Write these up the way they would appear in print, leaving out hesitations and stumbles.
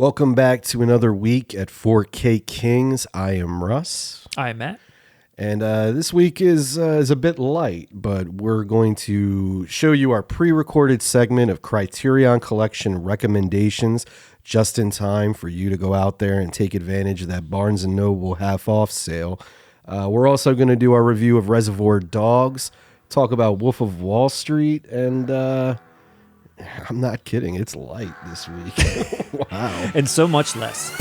Welcome back to another week at 4K Kings. I am Russ. I'm Matt. And this week is a bit light, but we're going to show you our pre-recorded segment of Criterion Collection recommendations just in time for you to go out there and take advantage of that Barnes & Noble half-off sale. We're also going to do our review of Reservoir Dogs, talk about Wolf of Wall Street, and I'm not kidding, it's light this week. Wow. And so much less.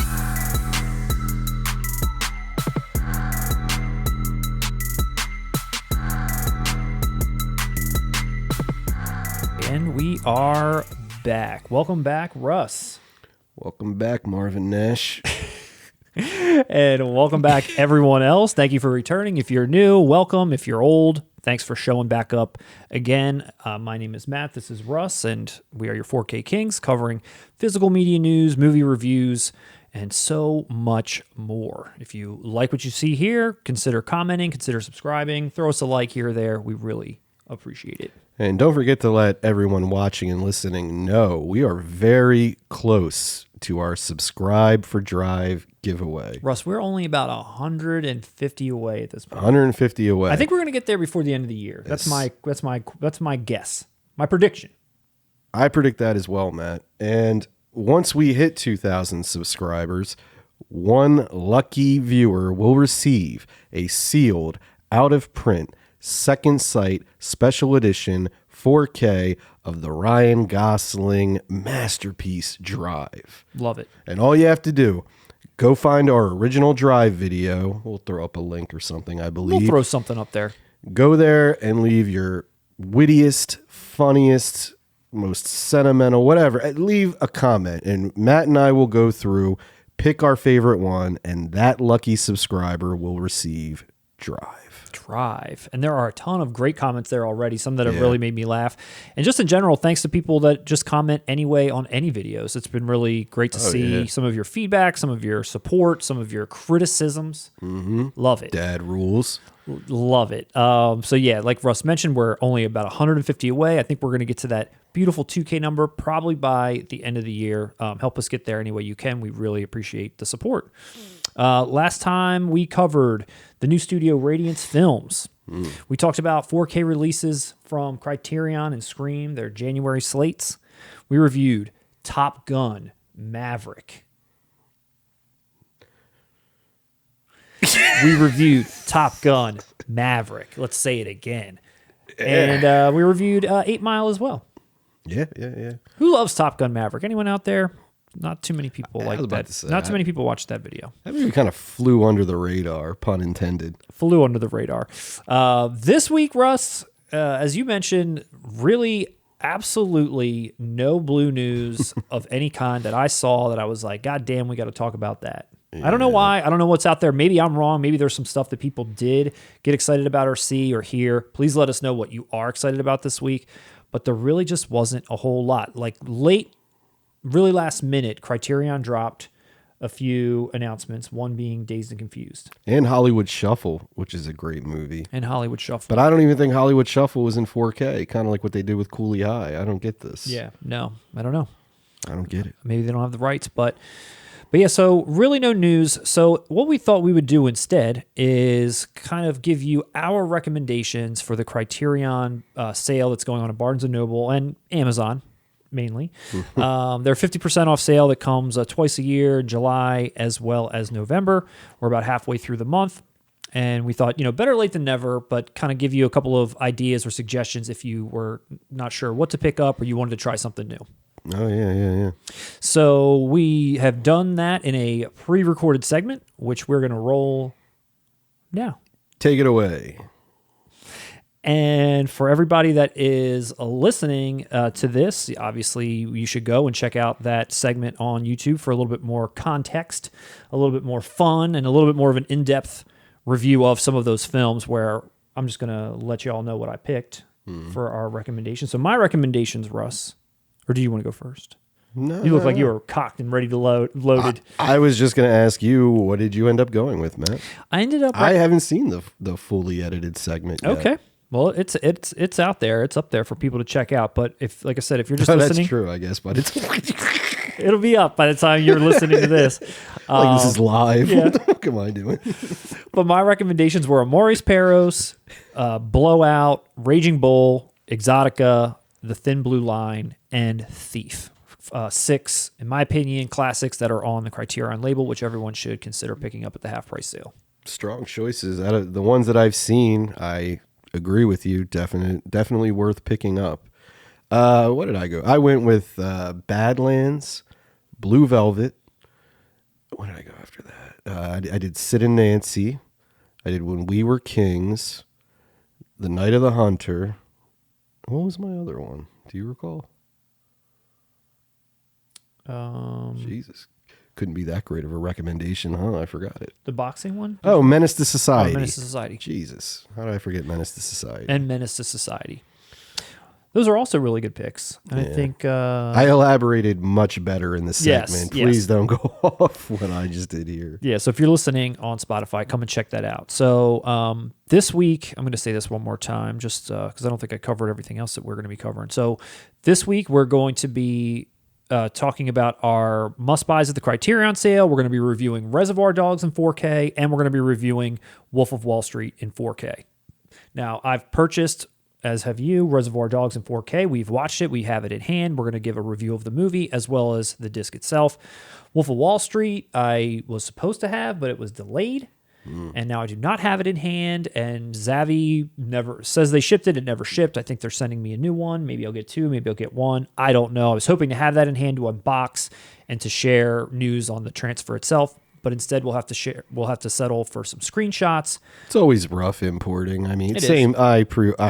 And we are back. Welcome back, Russ. Welcome back, Marvin Nash. And welcome back, everyone else. Thank you for returning. If you're new, welcome. If you're old, thanks for showing back up again. My name is Matt. This is Russ, and we are your 4K Kings, covering physical media news, movie reviews, and so much more. If you like what you see here, consider commenting, consider subscribing, throw us a like here or there. We really appreciate it. And don't forget to let everyone watching and listening know we are very close to our Subscribe for Drive giveaway. Russ, we're only about 150 away at this point. 150 away. I think we're going to get there before the end of the year. That's my guess. My prediction. I predict that as well, Matt. And once we hit 2,000 subscribers, one lucky viewer will receive a sealed, out-of-print, second sight, special edition 4K of the Ryan Gosling masterpiece Drive. Love it. And all you have to do, go find our original Drive video. We'll throw up a link or something, I believe. We'll throw something up there. Go there and leave your wittiest, funniest, most sentimental, whatever. Leave a comment, and Matt and I will go through, pick our favorite one, and that lucky subscriber will receive Drive. And there are a ton of great comments there already, some that have really made me laugh. And just in general, thanks to people that just comment anyway on any videos. It's been really great to see some of your feedback, some of your support, some of your criticisms. Love it. Dad rules. Love it. So yeah, like Russ mentioned, we're only about 150 away. I think we're going to get to that beautiful 2K number probably by the end of the year. Help us get there any way you can. We really appreciate the support. Last time we covered the new studio Radiance Films. We talked about 4K releases from Criterion and Scream, their January slates. We reviewed Top Gun Maverick. We reviewed Top Gun Maverick. Let's say it again. And we reviewed 8 Mile as well. Yeah. Who loves Top Gun Maverick? Anyone out there? Not too many people like that. Not too many people watched that video. That movie kind of flew under the radar, pun intended. Flew under the radar. This week, Russ, as you mentioned, really absolutely no Blu news of any kind that I saw that I was like, God damn, we got to talk about that. Yeah. I don't know why. I don't know what's out there. Maybe I'm wrong. Maybe there's some stuff that people did get excited about or see or hear. Please let us know what you are excited about this week. But there really just wasn't a whole lot. Like really last minute, Criterion dropped a few announcements, one being Dazed and Confused. And Hollywood Shuffle, which is a great movie. And Hollywood Shuffle. But I don't even think Hollywood Shuffle was in 4K, kind of like what they did with Cooley High. I don't get this. Yeah, no, I don't know. I don't get it. Maybe they don't have the rights, but yeah, so really no news. So what we thought we would do instead is kind of give you our recommendations for the Criterion sale that's going on at Barnes & Noble and Amazon, mainly. Their 50% off sale that comes twice a year, July as well as November. We're about halfway through the month. And we thought, better late than never, but kind of give you a couple of ideas or suggestions if you were not sure what to pick up or you wanted to try something new. Oh, yeah. So we have done that in a pre-recorded segment, which we're going to roll now. Take it away. And for everybody that is listening to this, obviously you should go and check out that segment on YouTube for a little bit more context, a little bit more fun, and a little bit more of an in-depth review of some of those films where I'm just going to let you all know what I picked for our recommendations. So my recommendations, Russ, or do you want to go first? No. You look like you were cocked and ready to loaded. I was just going to ask you, what did you end up going with, Matt? I ended up... I haven't seen the fully edited segment yet. Okay. Well, it's out there. It's up there for people to check out. But if, like I said, if you're just listening... That's true, I guess, but it's... It'll be up by the time you're listening to this. Like this is live. yeah. What the fuck am I doing? But my recommendations were Amores Perros, Blowout, Raging Bull, Exotica, The Thin Blue Line, and Thief. 6, in my opinion, classics that are on the Criterion label, which everyone should consider picking up at the half-price sale. Strong choices. Out of the ones that I've seen, I agree with you. Definitely worth picking up. What did I go? I went with Badlands, Blue Velvet. What did I go after that? I did Sid and Nancy. I did When We Were Kings, The Night of the Hunter. What was my other one? Do you recall? Jesus. Couldn't be that great of a recommendation, huh? I forgot it. The boxing one? Oh, Menace to Society. Menace to Society. Jesus. How did I forget Menace to Society? And Menace to Society. Those are also really good picks. I think... I elaborated much better in the segment. Yes. Please don't go off what I just did here. Yeah, so if you're listening on Spotify, come and check that out. So this week, I'm going to say this one more time just because I don't think I covered everything else that we're going to be covering. So this week, we're going to be talking about our must-buys at the Criterion sale. We're going to be reviewing Reservoir Dogs in 4K, and we're going to be reviewing Wolf of Wall Street in 4K. Now, I've purchased, as have you, Reservoir Dogs in 4K. We've watched it. We have it in hand. We're going to give a review of the movie as well as the disc itself. Wolf of Wall Street, I was supposed to have, but it was delayed. And now I do not have it in hand. And Zavvi never says they shipped it. It never shipped. I think they're sending me a new one. Maybe I'll get 2. Maybe I'll get 1. I don't know. I was hoping to have that in hand to unbox and to share news on the transfer itself. But instead, we'll have to share. We'll have to settle for some screenshots. It's always rough importing. I mean, same. I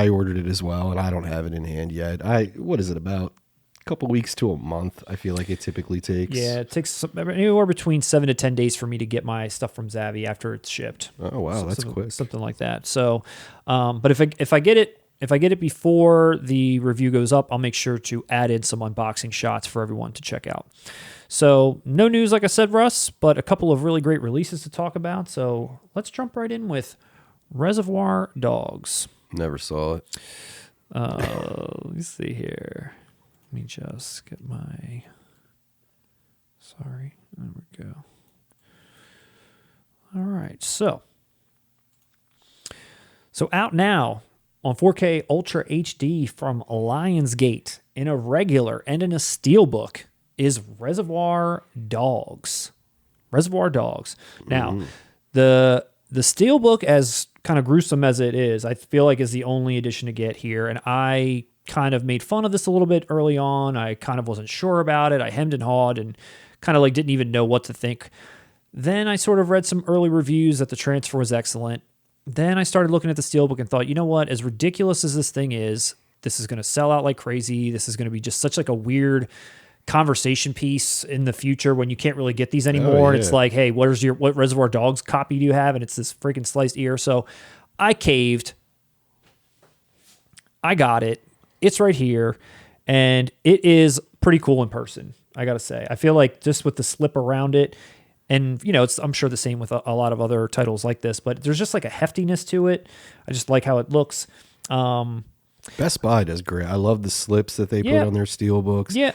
ordered it as well, and I don't have it in hand yet. What is it, about a couple weeks to a month? I feel like it typically takes. Yeah, it takes anywhere between 7 to 10 days for me to get my stuff from Zavvi after it's shipped. Oh wow, that's quick. Something like that. So, but if I get it before the review goes up, I'll make sure to add in some unboxing shots for everyone to check out. So no news, like I said, Russ, but a couple of really great releases to talk about. So let's jump right in with Reservoir Dogs. Never saw it. Let me see here. Let me just get my... Sorry. There we go. All right. So out now on 4K Ultra HD from Lionsgate in a regular and in a steelbook is Reservoir Dogs. Reservoir Dogs. Now, the steelbook, as kind of gruesome as it is, I feel like is the only edition to get here. And I kind of made fun of this a little bit early on. I kind of wasn't sure about it. I hemmed and hawed and kind of like didn't even know what to think. Then I sort of read some early reviews that the transfer was excellent. Then I started looking at the steelbook and thought, you know what? As ridiculous as this thing is, this is going to sell out like crazy. This is going to be just such like a weird conversation piece in the future when you can't really get these anymore. And it's like, hey, what Reservoir Dogs copy do you have? And it's this freaking sliced ear. So I caved. I got it. It's right here. And it is pretty cool in person, I got to say. I feel like just with the slip around it, and, you know, I'm sure the same with a lot of other titles like this, but there's just like a heftiness to it. I just like how it looks. Best Buy does great. I love the slips that they put on their steelbooks. Yeah.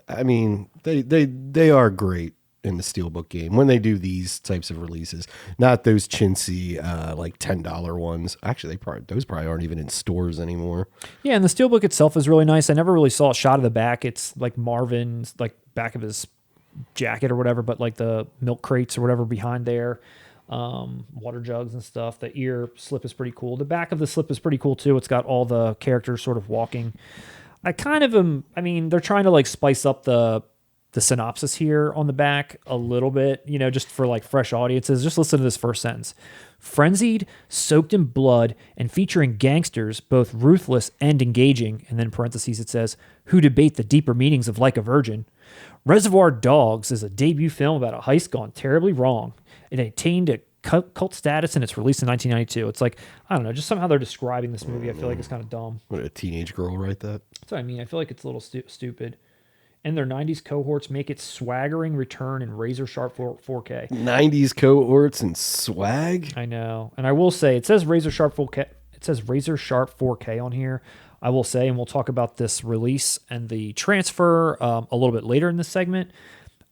I mean, they are great in the steelbook game when they do these types of releases. Not those chintzy like $10 ones. Actually, those probably aren't even in stores anymore. Yeah, and the steelbook itself is really nice. I never really saw a shot of the back. It's like Marvin's like back of his jacket or whatever, but like the milk crates or whatever behind there, water jugs and stuff. The ear slip is pretty cool. The back of the slip is pretty cool too. It's got all the characters sort of walking. I kind of am, I mean, they're trying to like spice up the synopsis here on the back a little bit, you know, just for like fresh audiences. Just listen to this first sentence. Frenzied, soaked in blood, and featuring gangsters, both ruthless and engaging, and then in parentheses it says, who debate the deeper meanings of Like a Virgin. Reservoir Dogs is a debut film about a heist gone terribly wrong. It attained a cult status and it's released in 1992. It's like, I don't know, just somehow they're describing this movie. I feel like it's kind of dumb. What, a teenage girl write that? That's what I mean. I feel like it's a little stupid. And their 90s cohorts make its swaggering return in razor sharp 4K. 90s cohorts and swag? I know. And I will say, it says razor sharp 4K. It says razor sharp 4K on here. I will say, and we'll talk about this release and the transfer a little bit later in this segment.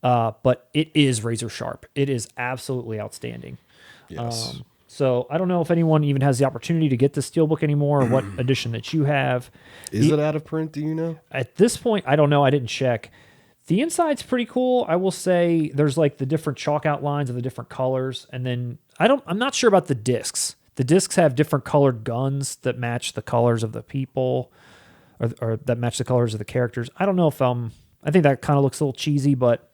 but it is razor sharp. It is absolutely outstanding. Yes. So I don't know if anyone even has the opportunity to get the Steelbook anymore, or what edition that you have. Is it out of print? Do you know? At this point, I don't know. I didn't check. The inside's pretty cool. I will say there's like the different chalk outlines of the different colors. And then I'm not sure about the discs. The discs have different colored guns that match the colors of the people or that match the colors of the characters. I don't know if I think that kind of looks a little cheesy, but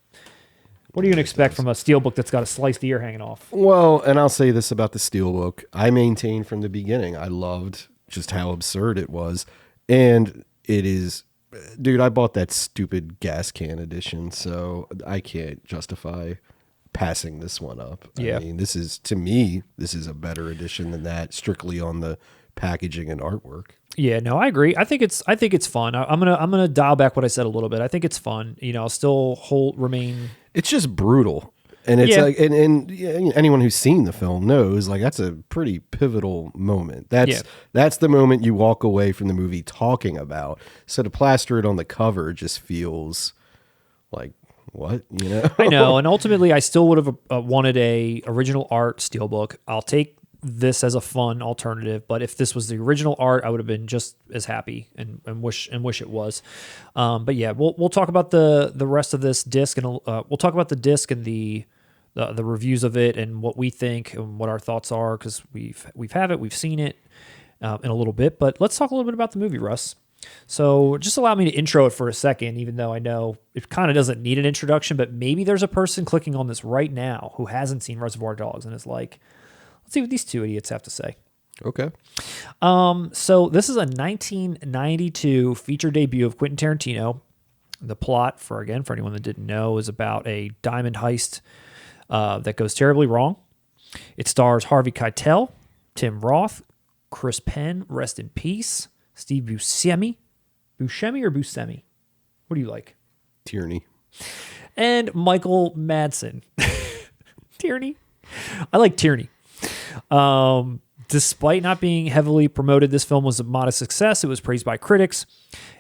what are you going to expect from a Steelbook that's got a sliced ear hanging off? Well, and I'll say this about the Steelbook. I maintained from the beginning, I loved just how absurd it was. And it is, dude, I bought that stupid gas can edition, so I can't justify passing this one up. Yeah. I mean, to me, this is a better edition than that, strictly on the packaging and artwork. Yeah, no, I agree. I think it's fun. I'm gonna dial back what I said a little bit. I think it's fun. I'll still remain. It's just brutal. And it's like, and anyone who's seen the film knows, like, that's a pretty pivotal moment. That's the moment you walk away from the movie talking about. So to plaster it on the cover just feels like, what, I know. And ultimately, I still would have wanted a original art Steelbook. I'll take this as a fun alternative, but if this was the original art, I would have been just as happy and wish it was. But yeah, we'll talk about the rest of this disc, and we'll talk about the disc and the reviews of it and what we think and what our thoughts are, because we've seen it in a little bit. But let's talk a little bit about the movie, Russ. So just allow me to intro it for a second, even though I know it kind of doesn't need an introduction, but maybe there's a person clicking on this right now who hasn't seen Reservoir Dogs and is like, let's see what these two idiots have to say. Okay. So this is a 1992 feature debut of Quentin Tarantino. The plot, for anyone that didn't know, is about a diamond heist that goes terribly wrong. It stars Harvey Keitel, Tim Roth, Chris Penn, rest in peace, Steve Buscemi. Buscemi or Buscemi? What do you like? Tierney. And Michael Madsen. Tierney? I like Tierney. Despite not being heavily promoted, this film was a modest success. It was praised by critics.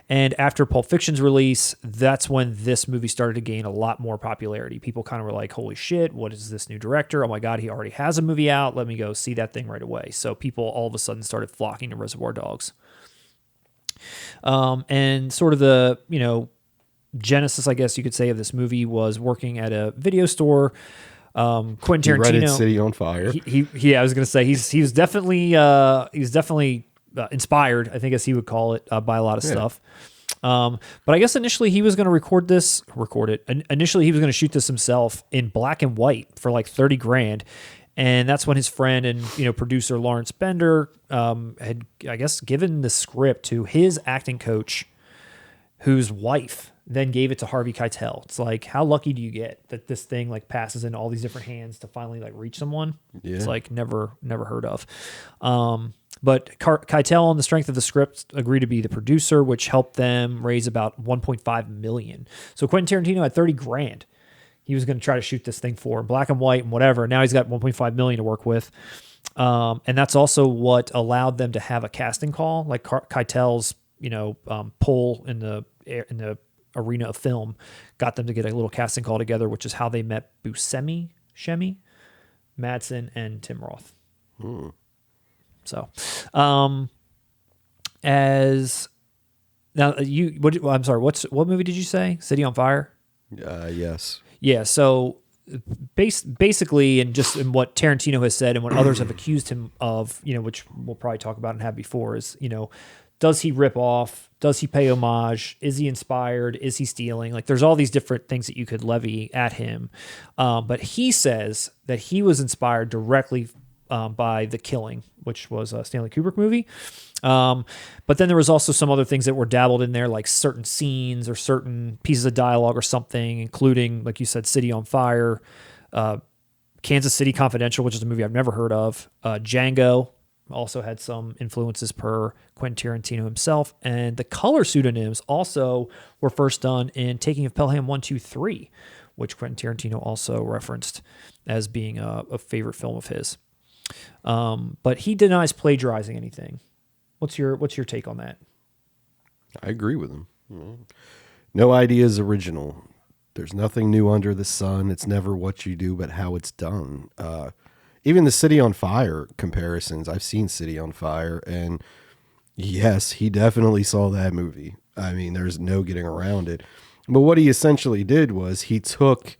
And after Pulp Fiction's release, that's when this movie started to gain a lot more popularity. People kind of were like, holy shit, what is this new director? Oh my God, he already has a movie out. Let me go see that thing right away. So people all of a sudden started flocking to Reservoir Dogs. And sort of the, genesis, I guess you could say, of this movie was working at a video store. Quentin Tarantino, City on Fire. I was going to say he was definitely inspired, I think, as he would call it, by a lot of stuff. But I guess initially he was going to record it. Initially he was going to shoot this himself in black and white for like $30,000. And that's when his friend and producer Lawrence Bender had, I guess, given the script to his acting coach, whose wife then gave it to Harvey Keitel. It's like, how lucky do you get that this thing like passes in all these different hands to finally like reach someone? Yeah. It's like never heard of. But Keitel, on the strength of the script, agreed to be the producer, which helped them raise about $1.5 million. So Quentin Tarantino had $30,000. He was going to try to shoot this thing for black and white and whatever. Now he's got $1.5 million to work with. And that's also what allowed them to have a casting call, like Keitel's, pull in the arena of film, got them to get a little casting call together, which is how they met Buscemi, Madsen, and Tim Roth. So, as now I'm sorry, what movie did you say? City on Fire? Yes. Yeah. So basically, and just in what Tarantino has said and what others have accused him of, which we'll probably talk about and have before, is, does he rip off? Does he pay homage? Is he inspired? Is he stealing? Like, there's all these different things that you could levy at him. But he says that he was inspired directly by The Killing, which was a Stanley Kubrick movie. But then there was also some other things that were dabbled in there, like certain scenes or certain pieces of dialogue or something, including, like you said, City on Fire, Kansas City Confidential, which is a movie I've never heard of, Django, also had some influences per Quentin Tarantino himself. And the color pseudonyms also were first done in Taking of Pelham 1, 2, 3, which Quentin Tarantino also referenced as being a favorite film of his. But he denies plagiarizing anything. What's your take on that? I agree with him. No idea is original. There's nothing new under the sun. It's never what you do, but how it's done. Even the City on Fire comparisons. I've seen City on Fire, and yes, he definitely saw that movie. I mean, there's no getting around it. But what he essentially did was he took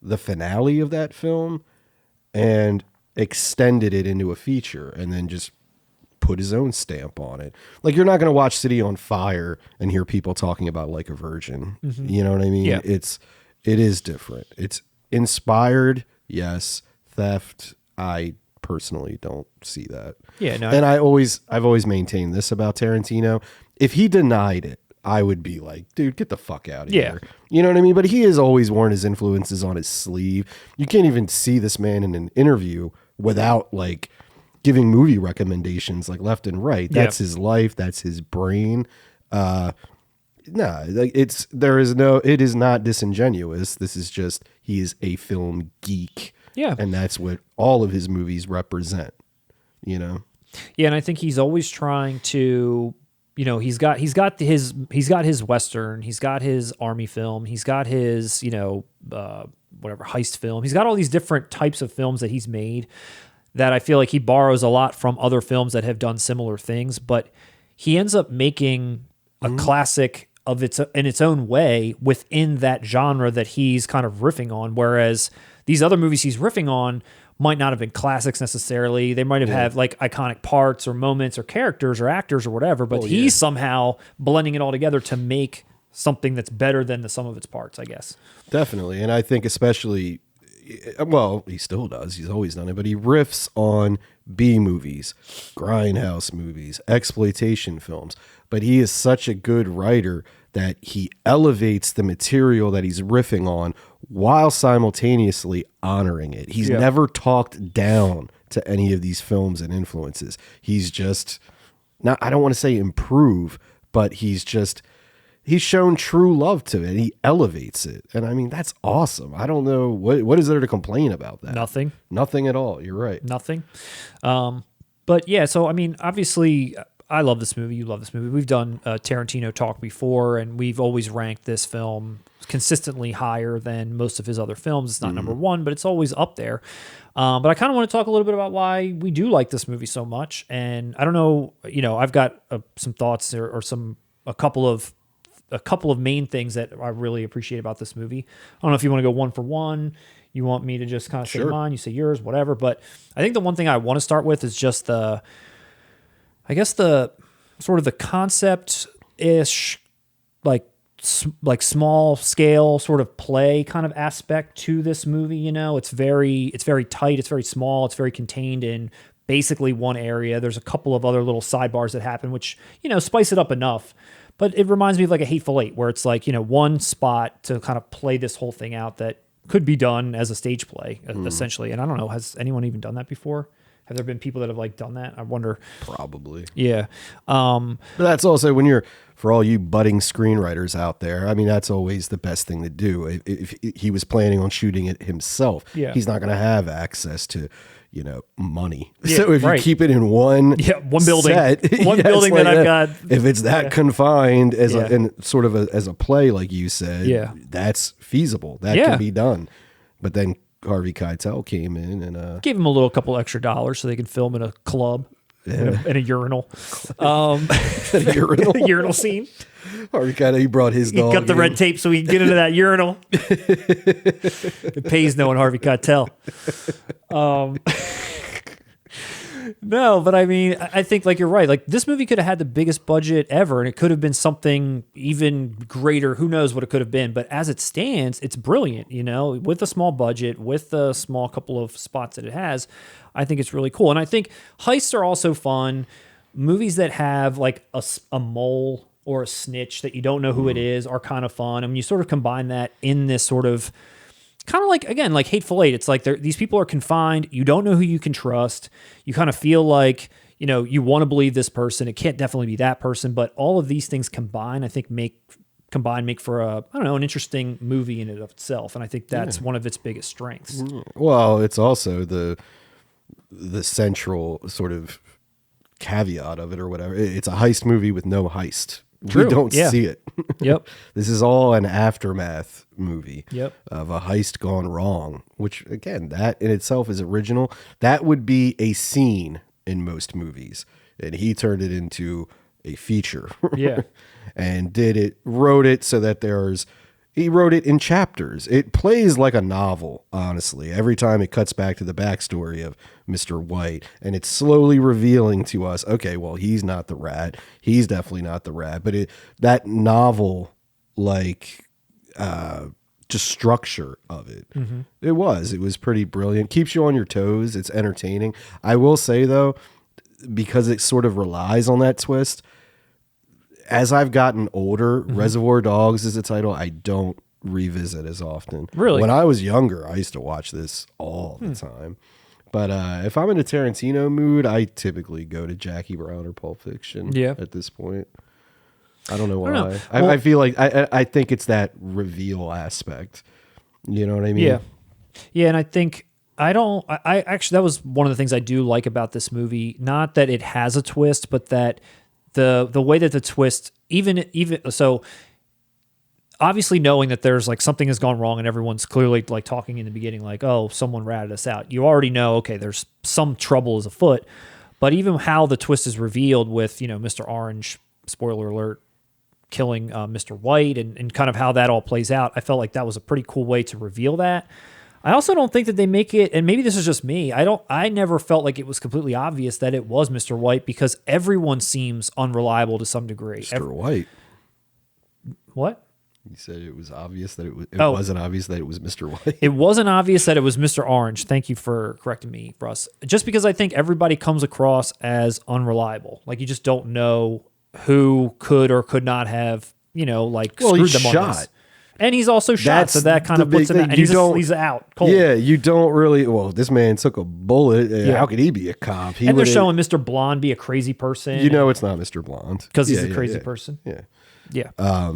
the finale of that film and extended it into a feature and then just put his own stamp on it. Like, you're not going to watch City on Fire and hear people talking about Like a Virgin. Mm-hmm. You know what I mean? Yeah. It is different. It's inspired. Yes. Theft. I personally don't see that. Yeah. No, and I've always maintained this about Tarantino. If he denied it, I would be like, dude, get the fuck out of here. You know what I mean? But he has always worn his influences on his sleeve. You can't even see this man in an interview without like giving movie recommendations like left and right. That's his life. That's his brain. Like it is not disingenuous. This is just, he is a film geek. Yeah. And that's what all of his movies represent, you know? Yeah. And I think he's always trying to, you know, he's got his Western, he's got his army film, he's got his, you know, whatever heist film. He's got all these different types of films that he's made that I feel like he borrows a lot from other films that have done similar things, but he ends up making a classic of in its own way within that genre that he's kind of riffing on. Whereas these other movies he's riffing on might not have been classics necessarily. They might have had like iconic parts or moments or characters or actors or whatever, but he's somehow blending it all together to make something that's better than the sum of its parts, I guess. Definitely. And I think especially, well, he still does. He's always done it, but he riffs on B movies, grindhouse movies, exploitation films. But he is such a good writer that he elevates the material that he's riffing on while simultaneously honoring it. He's never talked down to any of these films and influences. He's just not, I don't want to say improve, but he's shown true love to it. He elevates it. And I mean, that's awesome. I don't know what is there to complain about that? Nothing at all. You're right. Nothing. But yeah, so I mean, obviously I love this movie. You love this movie. We've done Tarantino talk before, and we've always ranked this film consistently higher than most of his other films. It's not number one, but it's always up there. But I kind of want to talk a little bit about why we do like this movie so much. And I don't know, you know, I've got some thoughts or a couple of main things that I really appreciate about this movie. I don't know if you want to go one for one. You want me to just kind of say mine, you say yours, whatever. But I think the one thing I want to start with is just the sort of the concept-ish, like small scale sort of play kind of aspect to this movie. You know, it's very tight, it's very small, it's very contained in basically one area. There's a couple of other little sidebars that happen, which, you know, spice it up enough. But it reminds me of like a Hateful Eight, where it's like, you know, one spot to kind of play this whole thing out that could be done as a stage play, essentially. And I don't know, has anyone even done that before? Have there been people that have like done that? I wonder. Probably. Yeah. But that's also for all you budding screenwriters out there, I mean, that's always the best thing to do. If he was planning on shooting it himself, he's not going to have access to, you know, money. Yeah, so if you keep it in one building, set, building like that I've got, if it's that confined as a play, like you said, that's feasible. That can be done. But then Harvey Keitel came in and gave him a couple extra dollars so they could film in a club, in a urinal, a urinal, urinal scene. Harvey Keitel, he brought his dog. He cut the red tape so he can get into that urinal. It pays knowing Harvey Keitel. No, but I mean, I think like you're right. Like this movie could have had the biggest budget ever, and it could have been something even greater. Who knows what it could have been? But as it stands, it's brilliant. You know, with a small budget, with the small couple of spots that it has, I think it's really cool. And I think heists are also fun. Movies that have like a mole or a snitch that you don't know who it is are kind of fun. I mean, you sort of combine that in this sort of kind of like, again, like Hateful Eight. It's like these people are confined. You don't know who you can trust. You kind of feel like, you know, you want to believe this person. It can't definitely be that person, but all of these things combined, I think make for an interesting movie in and of itself. And I think that's one of its biggest strengths. Well, it's also the central sort of caveat of it or whatever. It's a heist movie with no heist. True. We don't Yeah. see it. Yep. This is all an aftermath movie Yep. of a heist gone wrong, which again, that in itself is original. That would be a scene in most movies. And he turned it into a feature. Yeah. And wrote it so that he wrote it in chapters. It plays like a novel, honestly. Every time it cuts back to the backstory of Mr. White, and it's slowly revealing to us, okay, well, he's not the rat. He's definitely not the rat. But that novel, just structure of it, it was pretty brilliant. Keeps you on your toes. It's entertaining. I will say, though, because it sort of relies on that twist, as I've gotten older, Reservoir Dogs is a title I don't revisit as often. Really? When I was younger, I used to watch this all the time. But if I'm in a Tarantino mood, I typically go to Jackie Brown or Pulp Fiction at this point. I don't know why. Well, I feel like I think it's that reveal aspect. You know what I mean? Yeah. Yeah, and I think I actually, that was one of the things I do like about this movie. Not that it has a twist, but that the way that the twist, even so, obviously knowing that there's like something has gone wrong and everyone's clearly like talking in the beginning, like, oh, someone ratted us out. You already know, okay, there's some trouble is afoot. But even how the twist is revealed with, Mr. Orange, spoiler alert, killing Mr. White and kind of how that all plays out, I felt like that was a pretty cool way to reveal that. I also don't think that they make it, and maybe this is just me, I never felt like it was completely obvious that it was Mr. White because everyone seems unreliable to some degree. Mr. White. What? You said it was obvious that it wasn't obvious that it was Mr. White. It wasn't obvious that it was Mr. Orange. Thank you for correcting me, Russ. Just because I think everybody comes across as unreliable. Like you just don't know who could or could not have, screwed them on this. And he's also shot, so that kind of puts him out. And he's out cold. Yeah, you don't really... Well, this man took a bullet. How could he be a cop? And they're showing Mr. Blonde be a crazy person. It's not Mr. Blonde. Because he's a crazy person. Yeah. Yeah.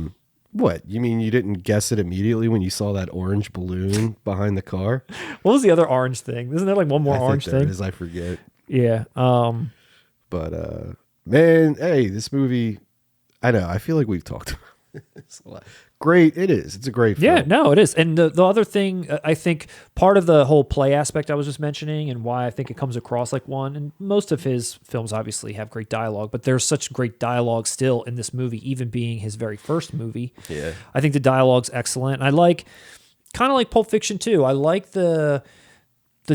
What? You mean you didn't guess it immediately when you saw that orange balloon behind the car? What was the other orange thing? Isn't there like one more orange thing? Is, I forget. Yeah. But, man, hey, this movie... I know. I feel like we've talked about this a lot. Great. It is. It's a great film. Yeah, no, it is. And the other thing, I think part of the whole play aspect I was just mentioning and why I think it comes across like one, and most of his films obviously have great dialogue, but there's such great dialogue still in this movie, even being his very first movie. Yeah. I think the dialogue's excellent. And I like, kind of like Pulp Fiction too, I like the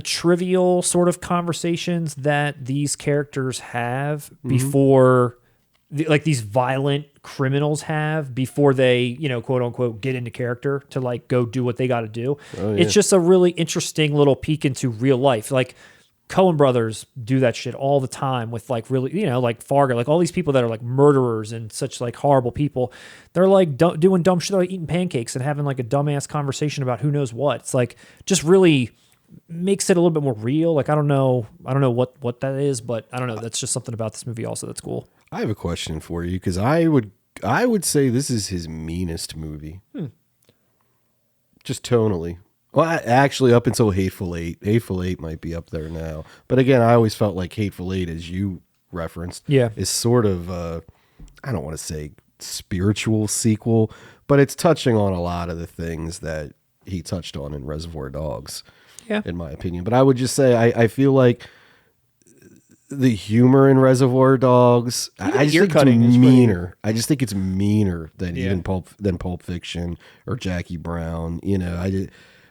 trivial sort of conversations that these characters have before... like these violent criminals have before they, quote unquote, get into character to like go do what they got to do. Oh, yeah. It's just a really interesting little peek into real life. Like Coen brothers do that shit all the time with like really, like Fargo, like all these people that are like murderers and such like horrible people. They're like doing dumb shit, like eating pancakes and having like a dumbass conversation about who knows what. It's like just really makes it a little bit more real. Like I don't know what that is, but I don't know. That's just something about this movie also that's cool. I have a question for you because I would say this is his meanest movie. Just tonally. Well, actually, up until Hateful Eight. Hateful Eight might be up there now. But again, I always felt like Hateful Eight, as you referenced, is sort of, I don't want to say spiritual sequel, but it's touching on a lot of the things that he touched on in Reservoir Dogs, in my opinion. But I would just say I feel like the humor in Reservoir Dogs, I just think it's meaner. I just think it's meaner than even Pulp Fiction or Jackie Brown.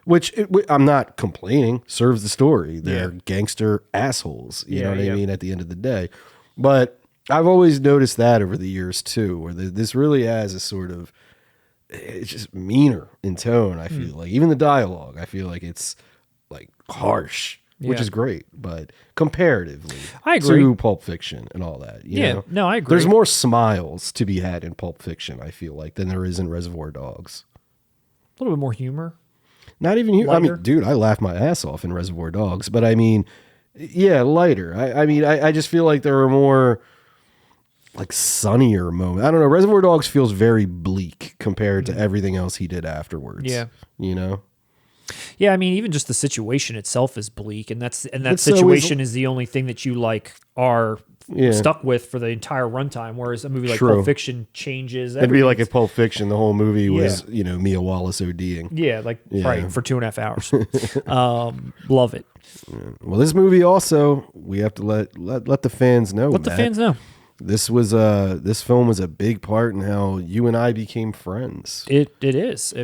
Which I'm not complaining. Serves the story. They're gangster assholes. You know what I mean? At the end of the day, but I've always noticed that over the years too, where this really has a sort of, it's just meaner in tone. I feel like even the dialogue, I feel like it's like harsh. Which is great, but comparatively I agree. to Pulp Fiction and all that. You know? No, I agree. There's more smiles to be had in Pulp Fiction, I feel like, than there is in Reservoir Dogs. A little bit more humor. Not even humor. I mean, dude, I laughed my ass off in Reservoir Dogs, but I mean, lighter. I just feel like there are more like sunnier moments. I don't know. Reservoir Dogs feels very bleak compared to everything else he did afterwards. Yeah. Yeah, I mean, even just the situation itself is bleak, and that situation is the only thing that you like are stuck with for the entire runtime. Whereas a movie like True. Pulp Fiction changes. It'd be like in Pulp Fiction, the whole movie was, Mia Wallace ODing. Yeah, right, for 2.5 hours. Love it. Well, this movie also, we have to let the fans know. Let the fans know. This film was a big part in how you and I became friends. It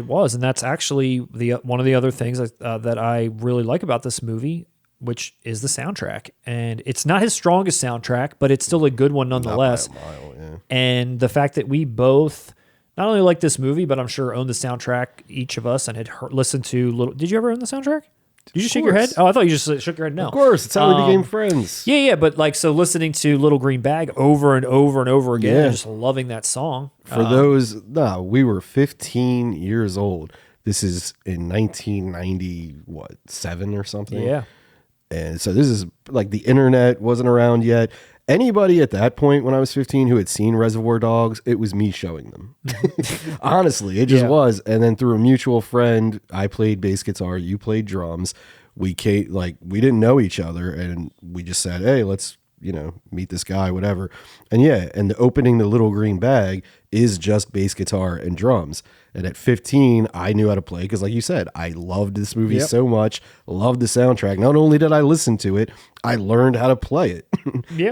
was, and that's actually one of the other things that I really like about this movie, which is the soundtrack. And it's not his strongest soundtrack, but it's still a good one nonetheless. Not by a mile, yeah. And the fact that we both not only like this movie, but I'm sure owned the soundtrack, each of us, and had listened to little. Did you ever own the soundtrack? Did you just shake your head? Oh, I thought you just shook your head. No. Of course, it's how we became friends. Yeah, but so listening to Little Green Bag over and over and over again, and just loving that song. For we were 15 years old. This is in 1997 or something. Yeah. And so this is like the internet wasn't around yet. Anybody at that point when I was 15 who had seen Reservoir Dogs, it was me showing them. Honestly, it just was. And then through a mutual friend, I played bass guitar, you played drums. We didn't know each other, and we just said, hey, let's, meet this guy, whatever. And and the opening the Little Green Bag is just bass guitar and drums. And at 15, I knew how to play because, like you said, I loved this movie so much, loved the soundtrack. Not only did I listen to it, I learned how to play it.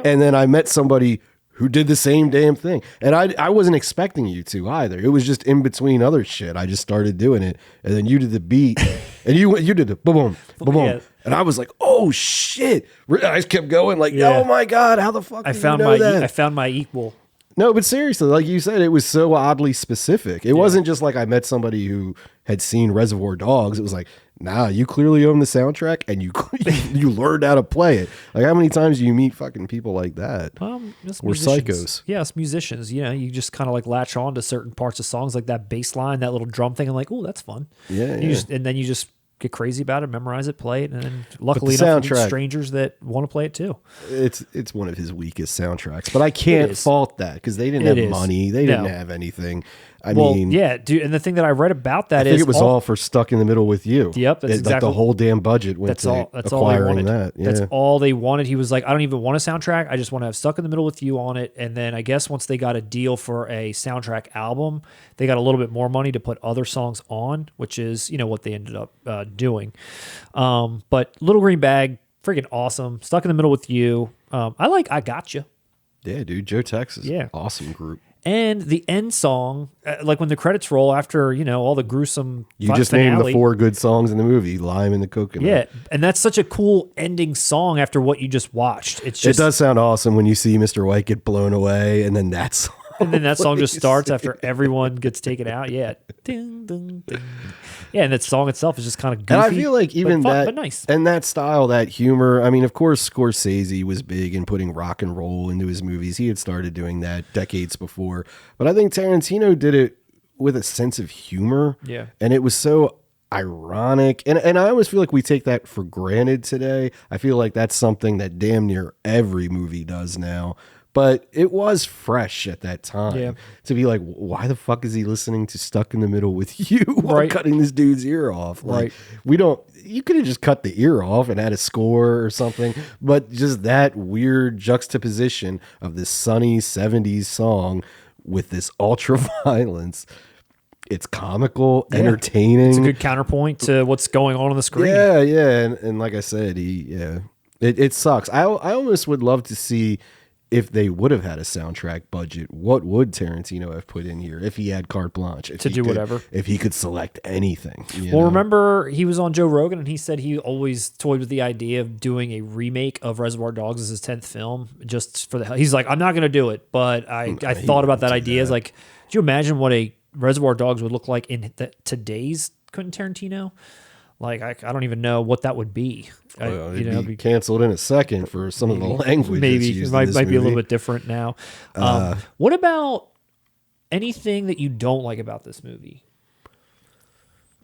And then I met somebody who did the same damn thing. And I wasn't expecting you to either. It was just in between other shit. I just started doing it. And then you did the beat. And you did the boom, boom, boom. Yeah. And I was like, oh, shit. I just kept going like, oh, my God, how the fuck did you know that? I found my equal. No, but seriously, like you said, it was so oddly specific. It wasn't just like I met somebody who had seen Reservoir Dogs. It was like, nah, you clearly own the soundtrack and you learned how to play it. Like, how many times do you meet fucking people like that? We're psychos. Yeah, it's musicians. You just kind of like latch on to certain parts of songs, like that bass line, that little drum thing. I'm like, oh, that's fun. Yeah. And then you just get crazy about it, memorize it, play it, and then luckily enough, you meet strangers that want to play it too. It's one of his weakest soundtracks, but I can't fault that because they didn't have money, they didn't have anything. I mean, dude. And the thing that I read about that I think it was all for Stuck in the Middle with You. Yep, that's exactly. Like the whole damn budget went to acquiring that. Yeah. That's all they wanted. He was like, I don't even want a soundtrack. I just want to have Stuck in the Middle with You on it. And then I guess once they got a deal for a soundtrack album, they got a little bit more money to put other songs on, which is what they ended up doing. But Little Green Bag, freaking awesome. Stuck in the Middle with You. I Got You. Yeah, dude. Joe Texas. Awesome group. And the end song, like when the credits roll after, all the gruesome You just finale, named the 4 good songs in the movie, Lime and the Coconut. Yeah, and that's such a cool ending song after what you just watched. It does sound awesome when you see Mr. White get blown away, and then that song. And then that song just starts after everyone gets taken out. Yeah. Ding, ding, ding. Yeah, and that song itself is just kind of goofy. And I feel like even fun, that, but nice. And that style, that humor, I mean, of course, Scorsese was big in putting rock and roll into his movies. He had started doing that decades before. But I think Tarantino did it with a sense of humor. Yeah. And it was so ironic. And I always feel like we take that for granted today. I feel like that's something that damn near every movie does now. But it was fresh at that time to be like, why the fuck is he listening to Stuck in the Middle with You while cutting this dude's ear off? Like, you could have just cut the ear off and had a score or something. But just that weird juxtaposition of this sunny 70s song with this ultra violence. It's comical, entertaining. It's a good counterpoint to what's going on the screen. Yeah. And like I said, it sucks. I almost would love to see if they would have had a soundtrack budget, what would Tarantino have put in here if he had carte blanche? To do whatever. If he could select anything. Remember, he was on Joe Rogan and he said he always toyed with the idea of doing a remake of Reservoir Dogs as his 10th film, just for the hell. He's like, I'm not going to do it, but I thought about that idea. It's like, could you imagine what a Reservoir Dogs would look like in today's Quentin Tarantino? Like, I don't even know what that would be. It'd be canceled in a second for some of the language. Maybe it might be a little bit different now. What about anything that you don't like about this movie?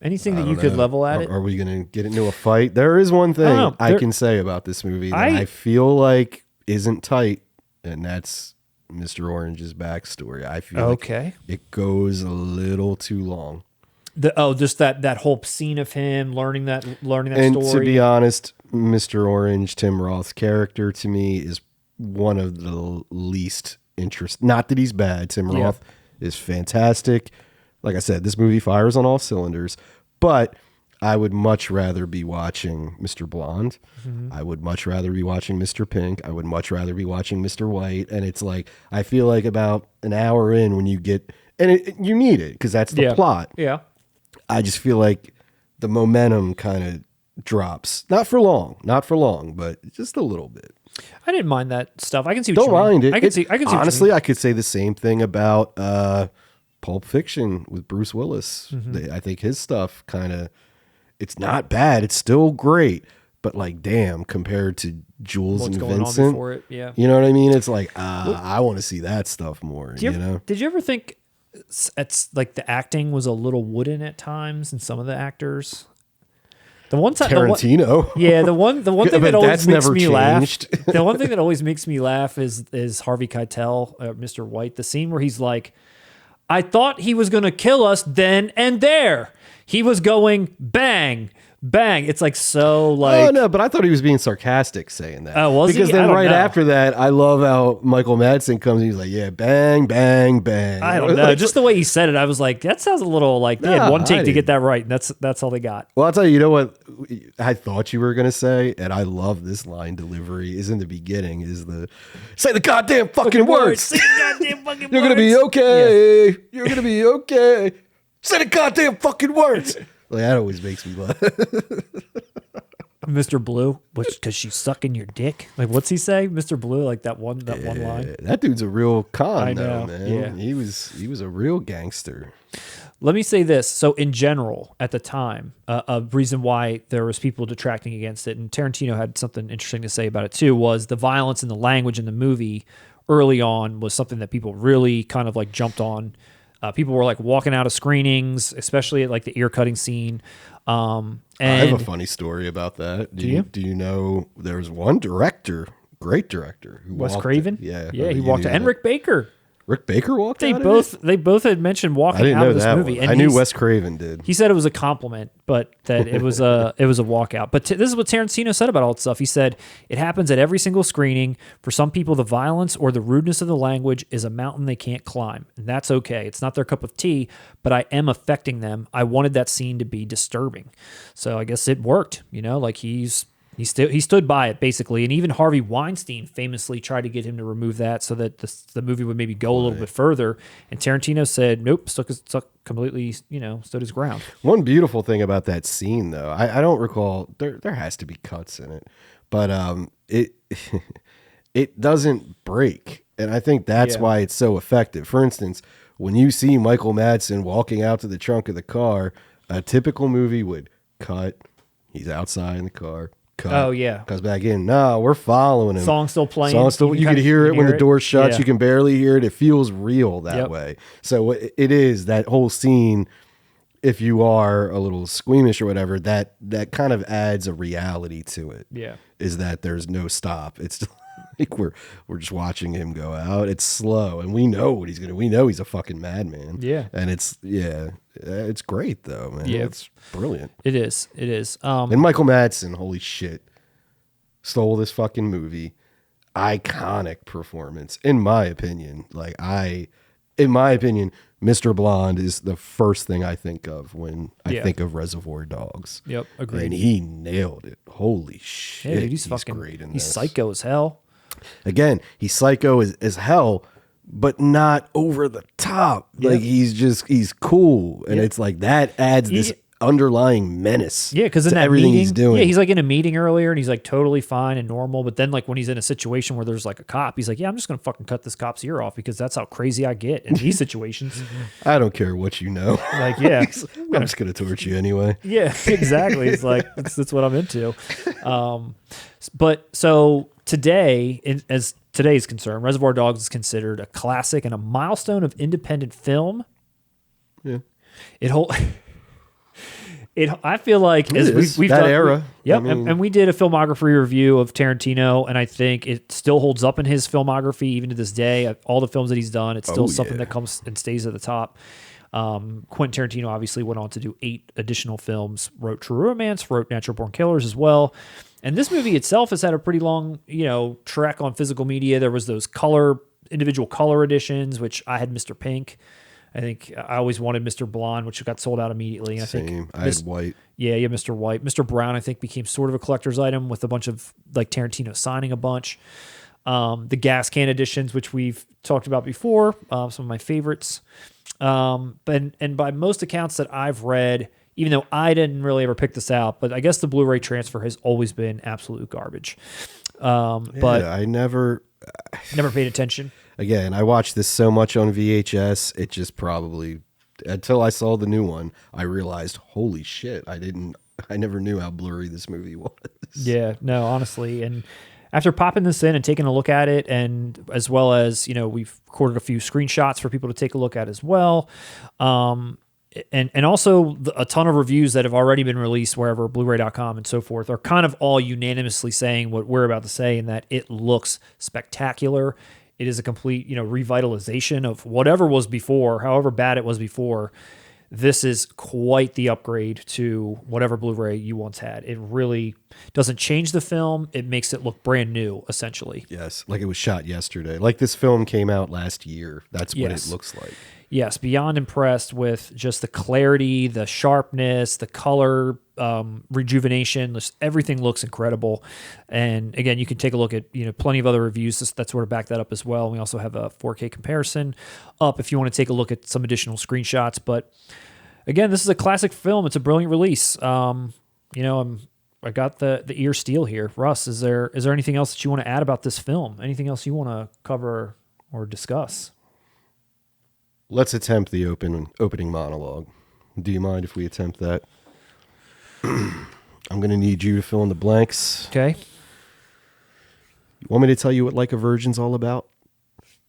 Anything that you could level at it? Are we going to get into a fight? There is one thing I can say about this movie that I feel like isn't tight, and that's Mr. Orange's backstory. I feel like it goes a little too long. Just that whole scene of him learning that and story. To be honest, Mr. Orange, Tim Roth's character, to me is one of the least interest. Not that he's bad. Tim Roth is fantastic. Like I said, this movie fires on all cylinders, but I would much rather be watching Mr. Blonde. I would much rather be watching Mr. Pink. I would much rather be watching Mr. White. And it's like, I feel like about an hour in when you get, and you need it because that's the plot. Yeah. I just feel like the momentum kind of drops. Not for long, but just a little bit. I didn't mind that stuff. I can see what Don't you mean. mind it. I can see honestly, I could say the same thing about Pulp Fiction with Bruce Willis. I think his stuff kind of, it's not bad. It's still great. But like, damn, compared to Jules what's and going Vincent, on before it. Yeah. You know what I mean? It's like, I want to see that stuff more. Did you ever think it's like the acting was a little wooden at times in some of the actors? The one time Tarantino. The one thing but that always that's makes never me laugh. changed. The one thing that always makes me laugh is Harvey Keitel, Mr. White. The scene where he's like, "I thought he was going to kill us then and there. He was going bang, bang." It's like so like. Oh no, but I thought he was being sarcastic saying that. Oh, was because he? then I right don't know. after that, I love how Michael Madsen comes. And he's like, "Yeah, bang, bang, bang." I don't know. Just the way he said it, I was like, that sounds a little like they had one take to get that right. And that's all they got. Well, I'll tell you, you know what I thought you were going to say, and I love this line delivery, is in the beginning, is the, say the goddamn fucking words. Say the goddamn fucking You're going to be okay. Yeah. You're going to be okay. Say the goddamn fucking words. Like, that always makes me laugh. Mr. Blue, because she's sucking your dick. Like, what's he say, Mr. Blue? Like that one line. That dude's a real con, I know, though, man. yeah. He was a real gangster. Let me say this. So in general, at the time, a reason why there was people detracting against it, and Tarantino had something interesting to say about it too, was the violence and the language in the movie early on was something that people really kind of like jumped on. People were like walking out of screenings, especially at like the ear cutting scene. And I have a funny story about that. Do you know there was one director, great director, who Wes walked, Craven? Yeah, he walked out. And Rick Baker. Rick Baker walked They out. both had mentioned I walking didn't out know of this that movie. one. And I knew Wes Craven did. He said it was a compliment, but that it was a walkout. But this is what Tarantino said about all that stuff. He said it happens at every single screening. For some people, the violence or the rudeness of the language is a mountain they can't climb, and that's okay. It's not their cup of tea, but I am affecting them. I wanted that scene to be disturbing, so I guess it worked. You know, like he stood by it basically, and even Harvey Weinstein famously tried to get him to remove that so that the movie would maybe go a little bit further. And Tarantino said, "Nope, stuck completely, stood his ground." One beautiful thing about that scene, though, I don't recall. There has to be cuts in it, but it doesn't break, and I think that's why it's so effective. For instance, when you see Michael Madsen walking out to the trunk of the car, a typical movie would cut. He's outside in the car. Cut, Oh, yeah. comes back in. No, we're following him. Song still playing. You can hear it when the door shuts. Yeah. You can barely hear it. It feels real that Yep. way. So it is that whole scene. If you are a little squeamish or whatever, that kind of adds a reality to it. Yeah. Is that there's no stop. It's like we're just watching him go out. It's slow, and we know what he's gonna. We know he's a fucking madman. Yeah. And it's great though, man. Yeah. It's brilliant. It is. And Michael Madsen, holy shit, stole this fucking movie. Iconic performance, in my opinion. In my opinion, Mr. Blonde is the first thing I think of when I think of Reservoir Dogs. Yep, agreed. And he nailed it. Holy shit. Yeah, dude, he's fucking great in he's this. psycho as hell. Again, he's psycho as hell, but not over the top. Like he's cool. And it's like that adds this underlying menace. Yeah, because in to that everything meeting, he's doing. yeah, he's like in a meeting earlier, and he's like totally fine and normal. But then, like when he's in a situation where there's like a cop, he's like, "Yeah, I'm just gonna fucking cut this cop's ear off because that's how crazy I get in these situations." I don't care what you know. Like, yeah, I'm just gonna torture you anyway. yeah, exactly. It's like that's what I'm into. But so today, as today is concerned, Reservoir Dogs is considered a classic and a milestone of independent film. Yeah, I feel like as we've that done, era. Yep, I mean, and we did a filmography review of Tarantino, and I think it still holds up in his filmography even to this day. All the films that he's done, it's still something that comes and stays at the top. Quentin Tarantino obviously went on to do 8 additional films, wrote True Romance, wrote Natural Born Killers as well. And this movie itself has had a pretty long, trek on physical media. There was those individual color editions, which I had Mr. Pink. I think I always wanted Mr. Blonde, which got sold out immediately. And Same. I had white. Yeah, Mr. White. Mr. Brown, I think, became sort of a collector's item with a bunch of like Tarantino signing a bunch. The gas can editions, which we've talked about before, some of my favorites. And by most accounts that I've read, even though I didn't really ever pick this out, but I guess the Blu-ray transfer has always been absolute garbage. But I never paid attention. Again, I watched this so much on VHS, it just probably, until I saw the new one, I realized, holy shit, I never knew how blurry this movie was. Yeah, no, honestly. And after popping this in and taking a look at it, and as well as, we've recorded a few screenshots for people to take a look at as well. And also a ton of reviews that have already been released wherever, Blu-ray.com and so forth, are kind of all unanimously saying what we're about to say, in that it looks spectacular. It is a complete, revitalization of whatever was before, however bad it was before. This is quite the upgrade to whatever Blu-ray you once had. It really doesn't change the film. It makes it look brand new, essentially. Yes, like it was shot yesterday. Like this film came out last year. That's what it looks like. Yes, beyond impressed with just the clarity, the sharpness, the color, rejuvenation. Everything looks incredible. And again, you can take a look at plenty of other reviews that sort of back that up as well. We also have a 4K comparison up if you want to take a look at some additional screenshots. But again, this is a classic film. It's a brilliant release. I got the ear steel here. Russ, is there anything else that you want to add about this film? Anything else you want to cover or discuss? Let's attempt the opening monologue. Do you mind if we attempt that? I'm going to need you to fill in the blanks. Okay. You want me to tell you what Like a Virgin's all about?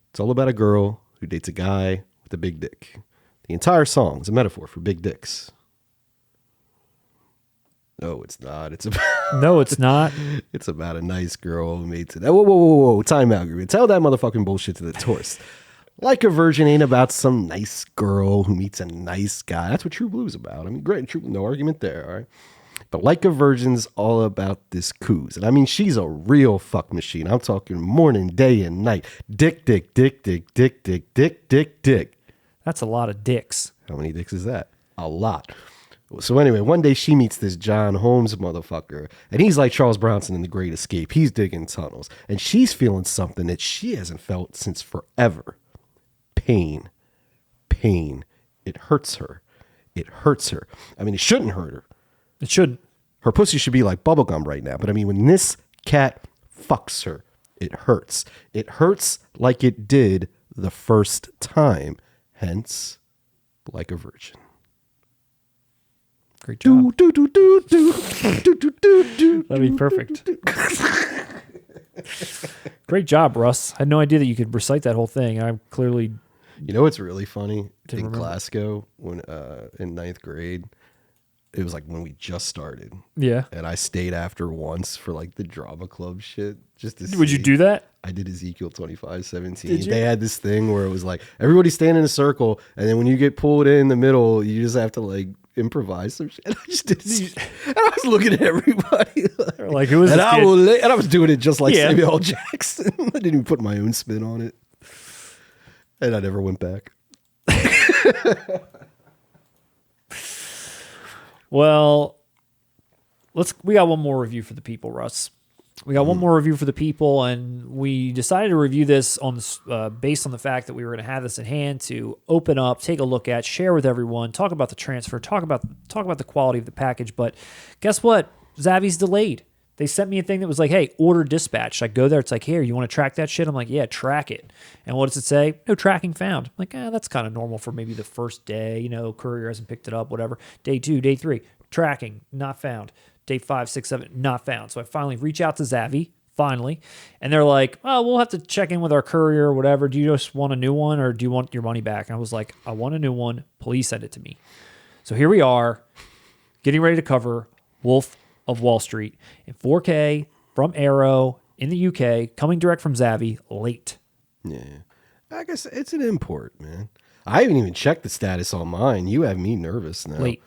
It's all about a girl who dates a guy with a big dick. The entire song is a metaphor for big dicks. No, it's not. No, it's not. It's about a nice girl who made it. Whoa. Time out. Tell that motherfucking bullshit to the tourists. Like a Virgin ain't about some nice girl who meets a nice guy. That's what True Blue's about. I mean, great, no argument there, all right? But Like a Virgin's all about this coos. And I mean, she's a real fuck machine. I'm talking morning, day, and night. Dick. That's a lot of dicks. How many dicks is that? A lot. So anyway, one day she meets this John Holmes motherfucker, and he's like Charles Bronson in The Great Escape. He's digging tunnels, and she's feeling something that she hasn't felt since forever. Pain. It hurts her. I mean, it shouldn't hurt her. It shouldn't. Her pussy should be like bubblegum right now. But I mean, when this cat fucks her, it hurts. It hurts like it did the first time. Hence, Like a Virgin. Great job. That'd be perfect. Great job, Russ. I had no idea that you could recite that whole thing. I'm clearly... You know what's really funny? In Glasgow, when in 9th grade, it was like when we just started. Yeah. And I stayed after once for like the drama club shit. Just to Would you do that? I did Ezekiel 25:17. They had this thing where it was like everybody stand in a circle, and then when you get pulled in the middle, you just have to like improvise some shit. And I just did and I was looking at everybody like who was and this I was doing it just like Samuel L. Jackson. I didn't even put my own spin on it. And I never went back. Well, we got one more review for the people, Russ. We got one more review for the people, and we decided to review this on based on the fact that we were going to have this in hand to open up, take a look at, share with everyone, talk about the transfer, talk about the quality of the package. But guess what? Zavvy's delayed. They sent me a thing that was like, hey, order dispatch. I go there. It's like, here, you want to track that shit? I'm like, yeah, track it. And what does it say? No tracking found. I'm like, that's kind of normal for maybe the first day. Courier hasn't picked it up, whatever. Day 2, day 3, tracking, not found. Day 5, 6, 7, not found. So I finally reach out to Zavvy, finally. And they're like, oh, we'll have to check in with our courier or whatever. Do you just want a new one or do you want your money back? And I was like, I want a new one. Please send it to me. So here we are, getting ready to cover Wolf of Wall Street in 4K from Arrow in the UK, coming direct from Zavvy, late. Yeah. I guess it's an import, man. I haven't even checked the status on mine. You have me nervous now. Late.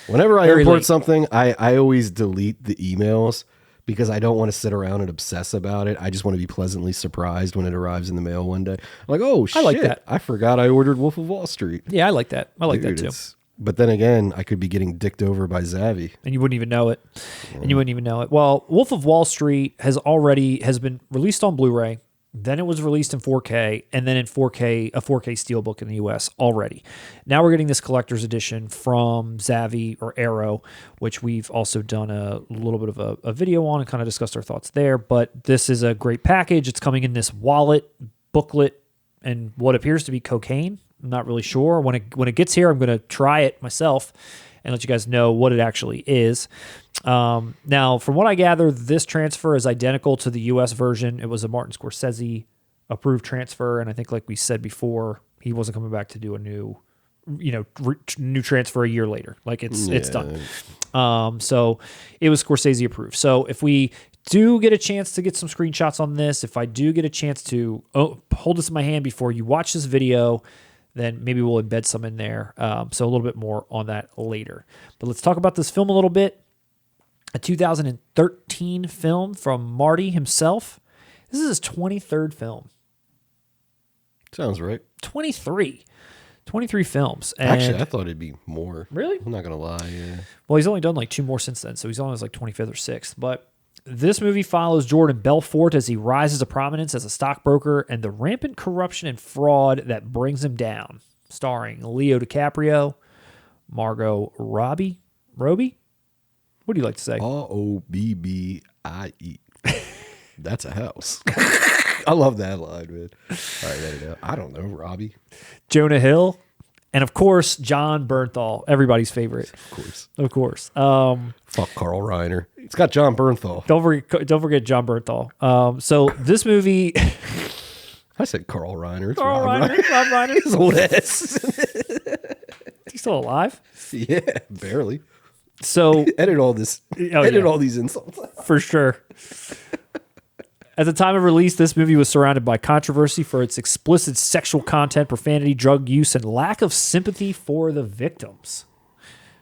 Whenever I Very import late. something, I always delete the emails because I don't want to sit around and obsess about it. I just want to be pleasantly surprised when it arrives in the mail one day. I'm like, oh shit, I like that. I forgot I ordered Wolf of Wall Street. Yeah, I like that. I like Dude, that too. But then again, I could be getting dicked over by Zavi. And you wouldn't even know it. Well, Wolf of Wall Street has been released on Blu-ray. Then it was released in 4K, and then in 4K, a 4K Steelbook in the US already. Now we're getting this collector's edition from Zavi or Arrow, which we've also done a little bit of a video on and kind of discussed our thoughts there. But this is a great package. It's coming in this wallet, booklet, and what appears to be cocaine. I'm not really sure. When it gets here, I'm going to try it myself and let you guys know what it actually is. Now, from what I gather, this transfer is identical to the U.S. version. It was a Martin Scorsese approved transfer, and I think, like we said before, he wasn't coming back to do a new transfer a year later. Like it's done. So it was Scorsese approved. So if we do get a chance to get some screenshots on this, if I do get a chance to hold this in my hand before you watch this video, then maybe we'll embed some in there. So a little bit more on that later. But let's talk about this film a little bit. A 2013 film from Marty himself. This is his 23rd film. Sounds right. 23 films. And actually, I thought it'd be more. Really? I'm not going to lie. Yeah. Well, he's only done like 2 more since then, so he's on his like 25th or 6th. But this movie follows Jordan Belfort as he rises to prominence as a stockbroker and the rampant corruption and fraud that brings him down. Starring Leo DiCaprio, Margot Robbie. What do you like to say? Robbie. That's a house. I love that line, man. All right, there you go. I don't know, Robbie. Jonah Hill. And of course, John Bernthal, everybody's favorite. Of course. Fuck Carl Reiner. It's got John Bernthal. Don't forget John Bernthal. So this movie... I said Carl Reiner. It's Rob Reiner. Rob Reiner. His old ass. Is he still alive? Yeah, barely. So edit all this. All these insults. For sure. At the time of release, this movie was surrounded by controversy for its explicit sexual content, profanity, drug use, and lack of sympathy for the victims.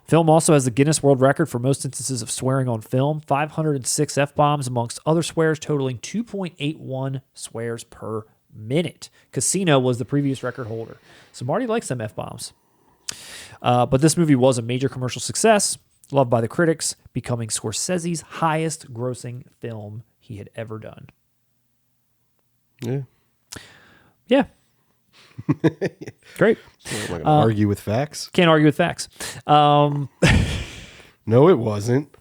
Film also has the Guinness World Record for most instances of swearing on film, 506 F-bombs amongst other swears, totaling 2.81 swears per minute. Casino was the previous record holder. So Marty likes them F-bombs. But this movie was a major commercial success, loved by the critics, becoming Scorsese's highest grossing film he had ever done. Yeah. Great. I'm not going to argue with facts. Can't argue with facts. No, it wasn't.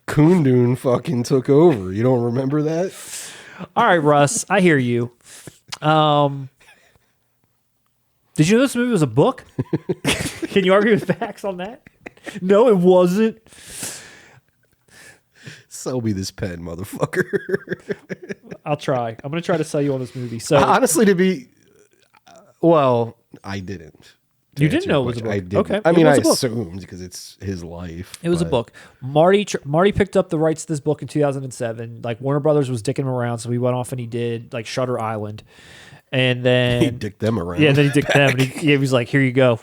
Kundun fucking took over. You don't remember that? All right, Russ, I hear you. Did you know this movie was a book? Can you argue with facts on that? No, it wasn't. Sell me this pen, motherfucker. I'll try. I'm going to try to sell you on this movie. So honestly, I didn't. You didn't know it was a book? I didn't. Okay. I mean, I assumed because it's his life. It was a book. Marty picked up the rights to this book in 2007. Like Warner Brothers was dicking him around, so he went off and he did like Shutter Island. And then he dicked them around. Yeah, then he dicked them. And he was like, "Here you go.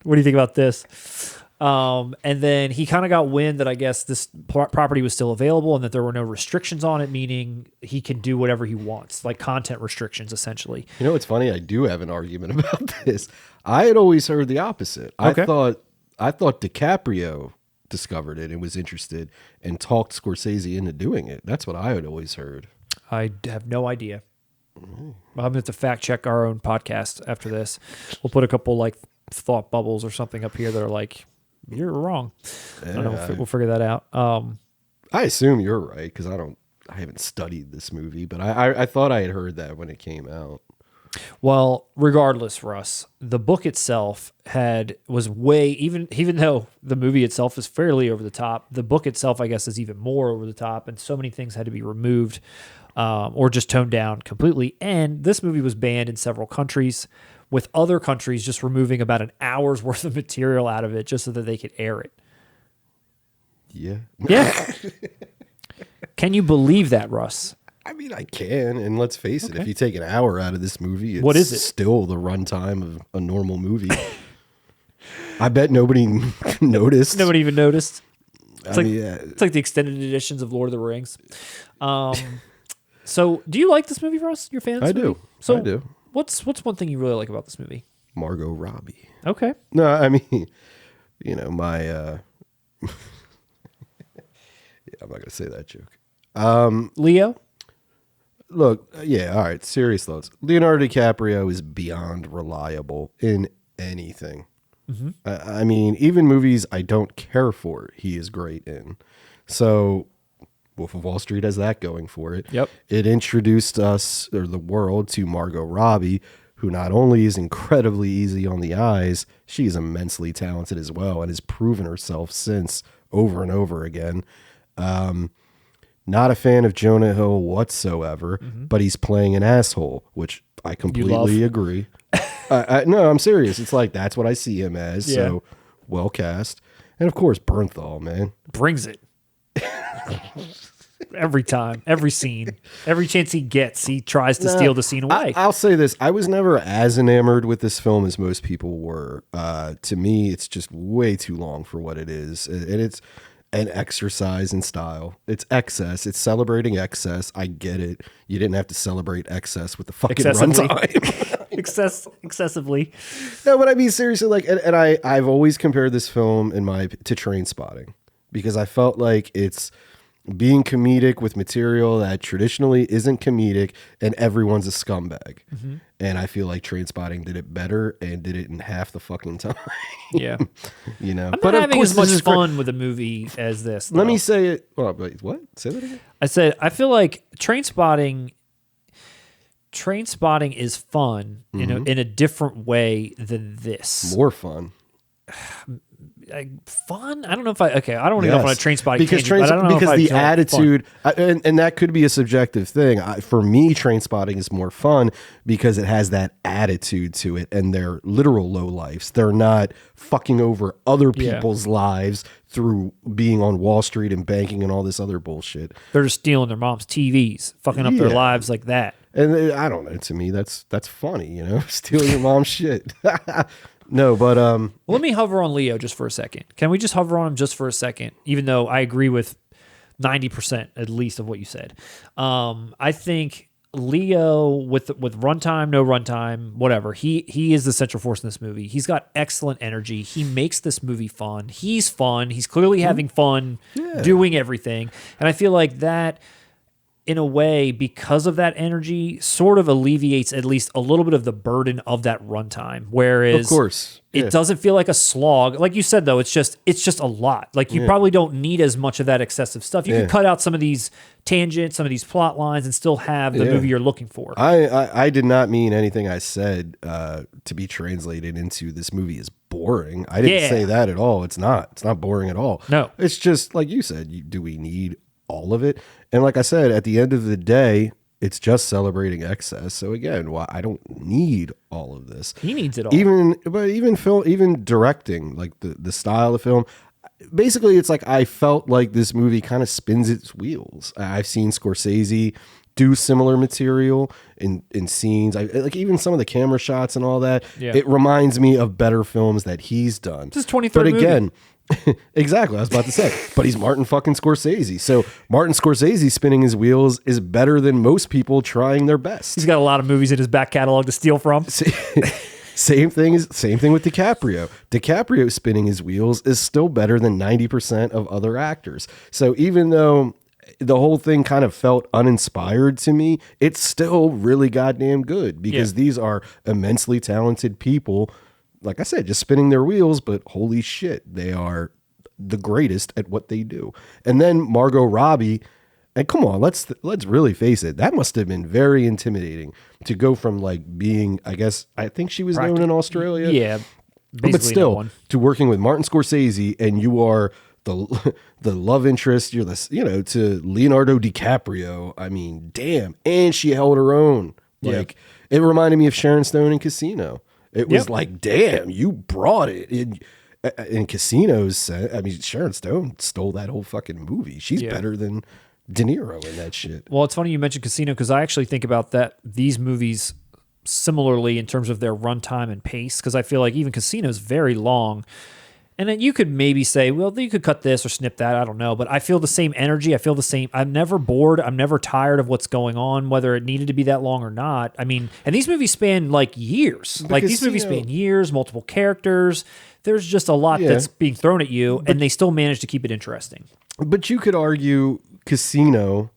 What do you think about this?" And then he kind of got wind that I guess this property was still available and that there were no restrictions on it, meaning he can do whatever he wants, like content restrictions, essentially. You know what's funny? I do have an argument about this. I had always heard the opposite. Okay. I thought DiCaprio discovered it and was interested and talked Scorsese into doing it. That's what I had always heard. I have no idea. I'm going to have to fact check our own podcast after this. We'll put a couple like thought bubbles or something up here that are like, you're wrong. Yeah, I don't know. We'll figure that out. I assume you're right because I haven't studied this movie, but I thought I had heard that when it came out. Well, regardless, Russ, the book itself was way even though the movie itself is fairly over the top. The book itself, I guess, is even more over the top, and so many things had to be removed or just toned down completely. And this movie was banned in several countries, with other countries just removing about an hour's worth of material out of it just so that they could air it. Yeah. Yeah. Can you believe that, Russ? I mean, I can, and let's face it, if you take an hour out of this movie, it's what is it? Still the runtime of a normal movie. I bet nobody noticed. Nobody even noticed. It's like the extended editions of Lord of the Rings. So, do you like this movie, Russ? You're a fan of this movie? I do. What's one thing you really like about this movie? Margot Robbie. Okay. No, I mean, my yeah, I'm not gonna say that joke. Leo? Look, yeah, all right, serious thoughts. Leonardo DiCaprio is beyond reliable in anything. Mm-hmm. I mean, even movies I don't care for, he is great in. So Wolf of Wall Street has that going for it. Yep. It introduced us, or the world, to Margot Robbie, who not only is incredibly easy on the eyes, she's immensely talented as well and has proven herself since over and over again. Not a fan of Jonah Hill whatsoever, but he's playing an asshole, which I completely agree. No, I'm serious. It's like, that's what I see him as. Yeah. So well cast. And of course, Bernthal, man. Brings it. Every time, every scene, every chance he gets, he tries to steal the scene away. I'll say this. I was never as enamored with this film as most people were. To me, it's just way too long for what it is. And it's an exercise in style. It's excess. It's celebrating excess. I get it. You didn't have to celebrate excess with the fucking runtime. Excessively. No, but I mean, seriously, like, and I've always compared this film to Trainspotting, because I felt like it's being comedic with material that traditionally isn't comedic, and everyone's a scumbag. Mm-hmm. And I feel like Trainspotting did it better and did it in half the fucking time. Yeah. I'm not having as much fun with a movie as this, though. Let me say it. Oh, wait, what? Say that again? I said, I feel like Trainspotting is fun in a different way than this. More fun. Fun? I don't know if I don't want to go on a Trainspotting because the attitude, and that could be a subjective thing. For me, Trainspotting is more fun because it has that attitude to it, and they're literal low lives. They're not fucking over other people's lives through being on Wall Street and banking and all this other bullshit. They're just stealing their mom's TVs, fucking up their lives like that. And I don't know. To me, that's funny. Stealing your mom's shit. No, but let me hover on Leo just for a second. Can we just hover on him just for a second? Even though I agree with 90% at least of what you said. I think Leo with runtime, no runtime, whatever. He is the central force in this movie. He's got excellent energy. He makes this movie fun. He's fun. He's clearly having fun doing everything. And I feel like that, in a way, because of that energy, sort of alleviates at least a little bit of the burden of that runtime. Whereas, of course, it doesn't feel like a slog. Like you said, though, it's just a lot. Like you probably don't need as much of that excessive stuff. You can cut out some of these tangents, some of these plot lines, and still have the movie you're looking for. I did not mean anything I said to be translated into this movie is boring. I didn't say that at all. It's not. It's not boring at all. No. It's just like you said. Do we need all of it? And like I said, at the end of the day, it's just celebrating excess. So again, I don't need all of this. He needs it all. Even directing, like the style of film. Basically, it's like I felt like this movie kind of spins its wheels. I've seen Scorsese do similar material in scenes. Like even some of the camera shots and all that. Yeah. It reminds me of better films that he's done. This is 23rd movie. But again, exactly, I was about to say, but he's Martin fucking Scorsese. So Martin Scorsese spinning his wheels is better than most people trying their best. He's got a lot of movies in his back catalog to steal from. Same thing with DiCaprio. DiCaprio spinning his wheels is still better than 90% of other actors. So even though the whole thing kind of felt uninspired to me, it's still really goddamn good because these are immensely talented people. Like I said, just spinning their wheels, but holy shit, they are the greatest at what they do. And then Margot Robbie, and come on, let's really face it, that must have been very intimidating to go from like being, I think she was known in Australia. Yeah, but still to working with Martin Scorsese, and you are the love interest, you're to Leonardo DiCaprio. I mean, damn. And she held her own. Like it reminded me of Sharon Stone in Casino. It was like, damn, you brought it in Casino's. I mean, Sharon Stone stole that whole fucking movie. She's better than De Niro in that shit. Well, it's funny you mentioned Casino because I actually think about these movies similarly in terms of their runtime and pace, because I feel like even Casino is very long. And then you could maybe say, well, you could cut this or snip that. I don't know. But I feel the same energy. I feel the same. I'm never bored. I'm never tired of what's going on, whether it needed to be that long or not. I mean, and these movies span like years. Like these movies span years, multiple characters. There's just a lot that's being thrown at you, and they still manage to keep it interesting. But you could argue Casino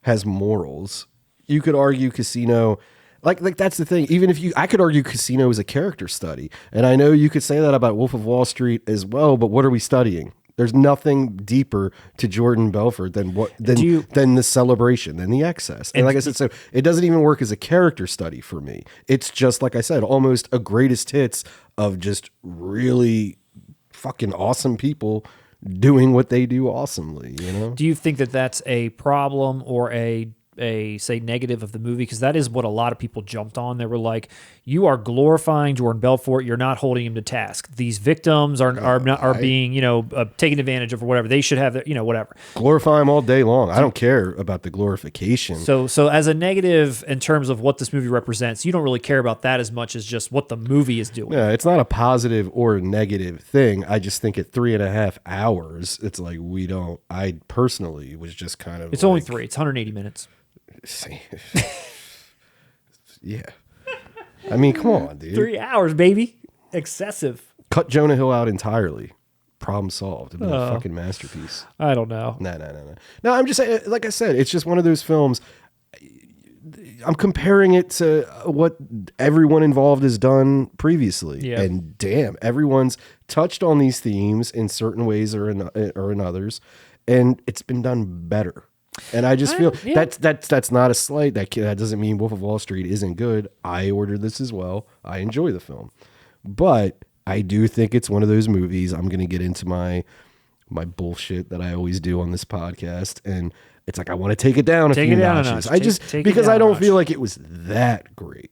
has morals. You could argue Casino... Like that's the thing. Even if I could argue Casino is a character study, and I know you could say that about Wolf of Wall Street as well. But what are we studying? There's nothing deeper to Jordan Belfort than the celebration, than the excess. And like I said, so it doesn't even work as a character study for me. It's just like I said, almost a greatest hits of just really fucking awesome people doing what they do awesomely. You know? Do you think that that's a problem or a say negative of the movie? Because that is what a lot of people jumped on. They were like, you are glorifying Jordan Belfort, you're not holding him to task. These victims are being taken advantage of or whatever. They should have whatever. Glorify him all day long. I don't care about the glorification. So as a negative in terms of what this movie represents, you don't really care about that as much as just what the movie is doing. Yeah, it's not a positive or negative thing. I just think at 3.5 hours, it's like I personally was just kind of It's only 3. It's 180 minutes. Yeah. I mean, come on, dude. 3 hours, baby. Excessive. Cut Jonah Hill out entirely. Problem solved. It'd be a fucking masterpiece. I don't know. No. No, I'm just saying, like I said, it's just one of those films. I'm comparing it to what everyone involved has done previously. Yeah. And damn, everyone's touched on these themes in certain ways or in others. And it's been done better. And I just feel that's not a slight. That doesn't mean Wolf of Wall Street isn't good. I ordered this as well. I enjoy the film, but I do think it's one of those movies. I'm going to get into my bullshit that I always do on this podcast, and it's like I want to take it down a few notches. Because I don't feel like it was that great.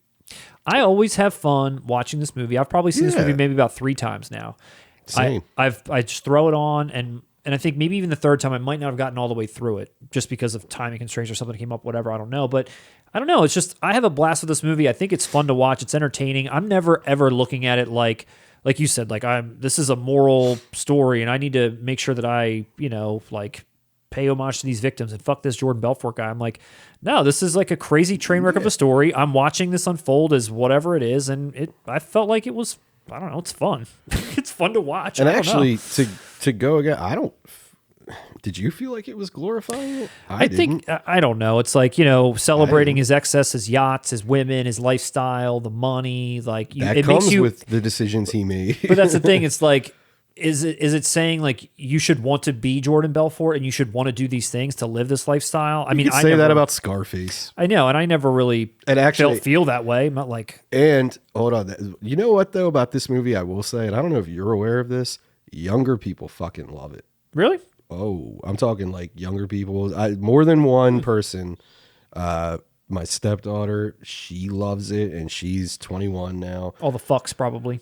I always have fun watching this movie. I've probably seen this movie maybe about 3 times now. Same. I just throw it on and I think maybe even the 3rd time I might not have gotten all the way through it just because of timing constraints or something came up, whatever. I don't know. But I don't know. It's just, I have a blast with this movie. I think it's fun to watch. It's entertaining. I'm never, ever looking at it like you said, like this is a moral story and I need to make sure that I, pay homage to these victims and fuck this Jordan Belfort guy. I'm like, no, this is like a crazy train wreck of a story. I'm watching this unfold as whatever it is. And I felt like it was, I don't know, it's fun. It's fun to watch. And actually, to go again, did you feel like it was glorifying it? I think, I don't know. It's like, celebrating his excess, his yachts, his women, his lifestyle, the money. Like it comes with the decisions he made. But that's the thing. It's like, is it saying like you should want to be Jordan Belfort and you should want to do these things to live this lifestyle? I mean, I say that about Scarface. I know, and I never really feel that way. I'm not like. And hold on, you know what though about this movie? I will say, and I don't know if you're aware of this. Younger people fucking love it. Really? Oh, I'm talking like younger people. More than one person. My stepdaughter, she loves it, and she's 21 now. All the fucks, probably.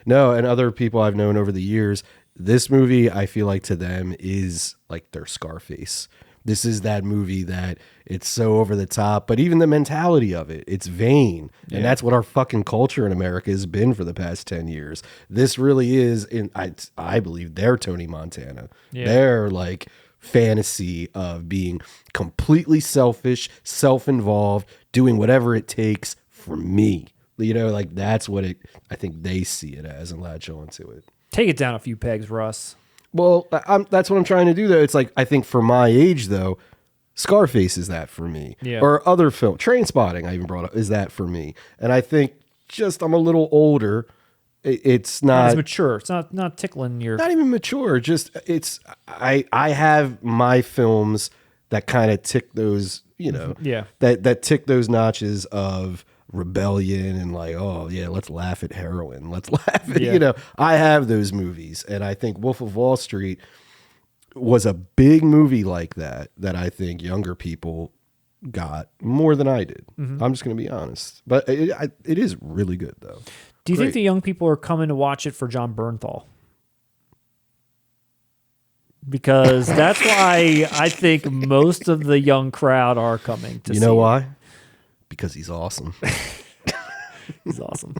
No, and other people I've known over the years. This movie, I feel like to them is like their Scarface. This is that movie that it's so over the top, but even the mentality of it, it's vain. And that's what our fucking culture in America has been for the past 10 years. This really is, I believe, their Tony Montana. Yeah. They're like fantasy of being completely selfish, self-involved, doing whatever it takes for me. Like that's what I think they see it as and latch on to it. Take it down a few pegs, Russ. Well, that's what I'm trying to do, though. It's like, I think for my age, though, Scarface is that for me. Yeah. Or other film, Trainspotting, I even brought up, is that for me. And I think just I'm a little older. It's not... It's mature. It's not tickling your... Not even mature. Just, I have my films that kind of tick those, that tick those notches of rebellion and like, oh yeah, let's laugh at heroin, let's laugh at I have those movies, and I think Wolf of Wall Street was a big movie like that I think younger people got more than I did. I'm just gonna be honest, but it is really good though. Do you think the young people are coming to watch it for John Bernthal? Because that's why I think most of the young crowd are coming to see it. Why? Because he's awesome. He's awesome.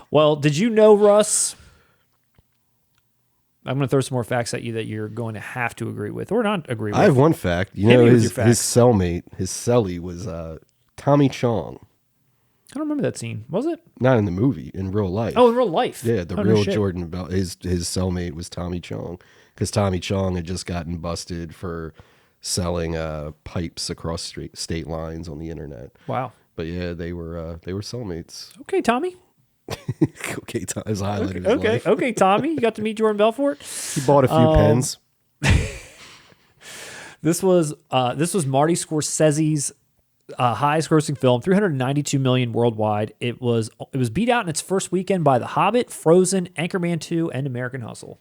Well, did you know, Russ, I'm going to throw some more facts at you that you're going to have to agree with or not agree with. I have one fact. You Hit know, me with his your facts. cellmate, his cellie was Tommy Chong. I don't remember that scene. Was it? Not in the movie, in real life. Oh, in real life. Yeah, the Oh, no real shit. Jordan Bell. His cellmate was Tommy Chong, because Tommy Chong had just gotten busted for selling pipes across state lines on the internet. Wow. But yeah, they were cellmates. Okay, Tommy. Okay, his highlight of his life. Okay, Tommy. You got to meet Jordan Belfort. He bought a few pens. This was Marty Scorsese's highest grossing film, $392 million worldwide. It was beat out in its first weekend by The Hobbit, Frozen, Anchorman 2, and American Hustle.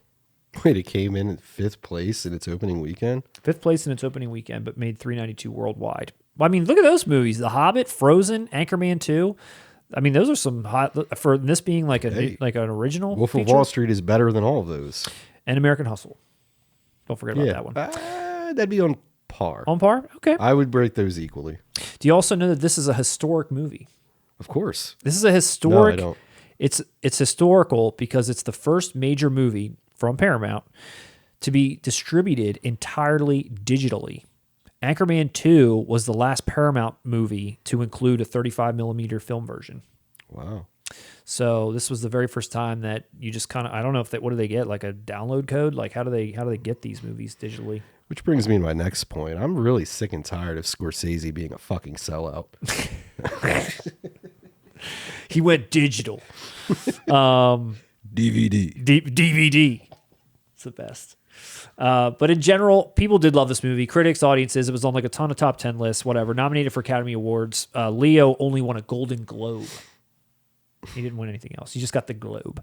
Wait, it came in at 5th place in its opening weekend? 5th place in its opening weekend, but made $392 worldwide. I mean, look at those movies: The Hobbit, Frozen, Anchorman 2. I mean, those are some hot for this being like an original. Wolf of feature. Wall Street is better than all of those. And American Hustle. Don't forget about that one. That'd be on par. On par? Okay. I would break those equally. Do you also know that this is a historic movie? Of course. This is a historic. No, I don't. It's historical because it's the first major movie from Paramount to be distributed entirely digitally. Anchorman 2 was the last Paramount movie to include a 35 millimeter film version. Wow. So this was the very first time that you just kind of, I don't know if what do they get, like a download code? Like how do they get these movies digitally? Which brings me to my next point. I'm really sick and tired of Scorsese being a fucking sellout. He went digital. DVD. DVD. It's the best. But in general, people did love this movie. Critics, audiences, it was on like a ton of top 10 lists, whatever. Nominated for Academy Awards. Leo only won a Golden Globe. He didn't win anything else. He just got the Globe.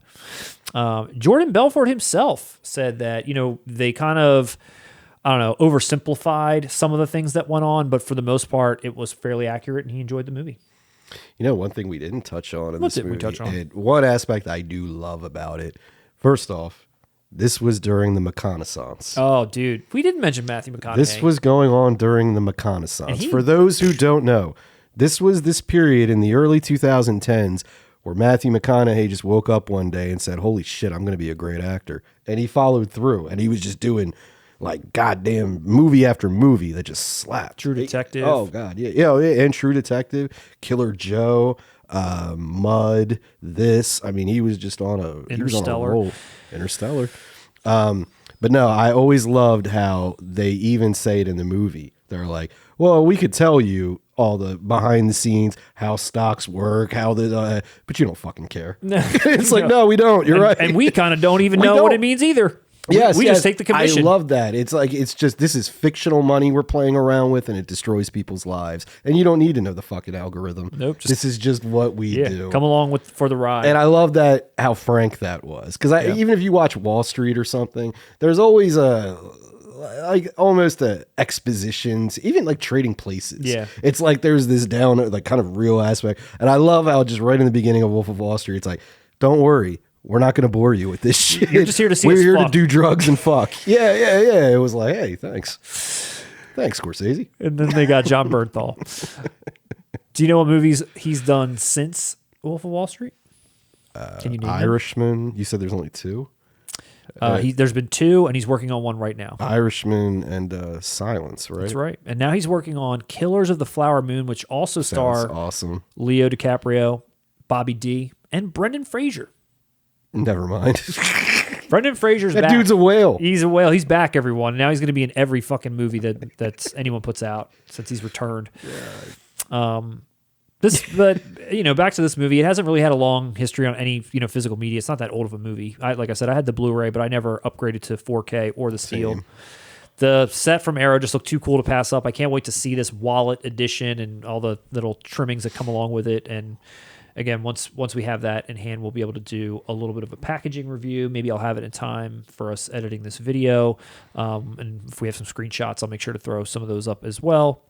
Jordan Belfort himself said that, they kind of, oversimplified some of the things that went on, but for the most part, it was fairly accurate and he enjoyed the movie. One thing we didn't touch on in What this didn't we movie, touch on? and one aspect I do love about it, first off, this was during the reconnaissance. Oh, dude. We didn't mention Matthew McConaughey. This was going on during the reconnaissance. And For those who don't know, this was this period in the early 2010s where Matthew McConaughey just woke up one day and said, holy shit, I'm going to be a great actor. And he followed through, and he was just doing like goddamn movie after movie that just slapped. True Detective. Oh, God. Yeah, and True Detective, Killer Joe, Mud, this. I mean, he was just on a Interstellar. roll. Interstellar. But no, I always loved how they even say it in the movie. They're like, well, we could tell you all the behind the scenes, how stocks work, but you don't fucking care. It's like, no, we don't. You're right. And we kind of don't even know what it means either. Yes, we just take the commission. I love that. It's like, this is fictional money we're playing around with, and it destroys people's lives. And you don't need to know the fucking algorithm. Nope. This is just what we do. Come along for the ride. And I love that, how frank that was. Because even if you watch Wall Street or something, there's always almost expositions, even like Trading Places. Yeah. It's like there's this down, like kind of real aspect. And I love how just right in the beginning of Wolf of Wall Street, it's like, don't worry. We're not going to bore you with this shit. You're just here to see We're us here fuck. to do drugs and fuck. Yeah. It was like, hey, thanks. Thanks, Scorsese. And then they got John Bernthal. Do you know what movies he's done since Wolf of Wall Street? Can you name them? Irishman. You said there's only two? There's been two, and he's working on one right now. Irishman and Silence, right? That's right. And now he's working on Killers of the Flower Moon, which also Sounds star awesome. Leo DiCaprio, Bobby D, and Brendan Fraser. Never mind. Brendan Fraser's That back. dude's a whale. He's a whale. He's back, everyone. Now he's going to be in every fucking movie that's anyone puts out since he's returned. But back to this movie. It hasn't really had a long history on any physical media. It's not that old of a movie. Like I said, I had the Blu-ray, but I never upgraded to 4K or the Steel. Same. The set from Arrow just looked too cool to pass up. I can't wait to see this wallet edition and all the little trimmings that come along with it. And again, once we have that in hand, we'll be able to do a little bit of a packaging review. Maybe I'll have it in time for us editing this video. And if we have some screenshots, I'll make sure to throw some of those up as well.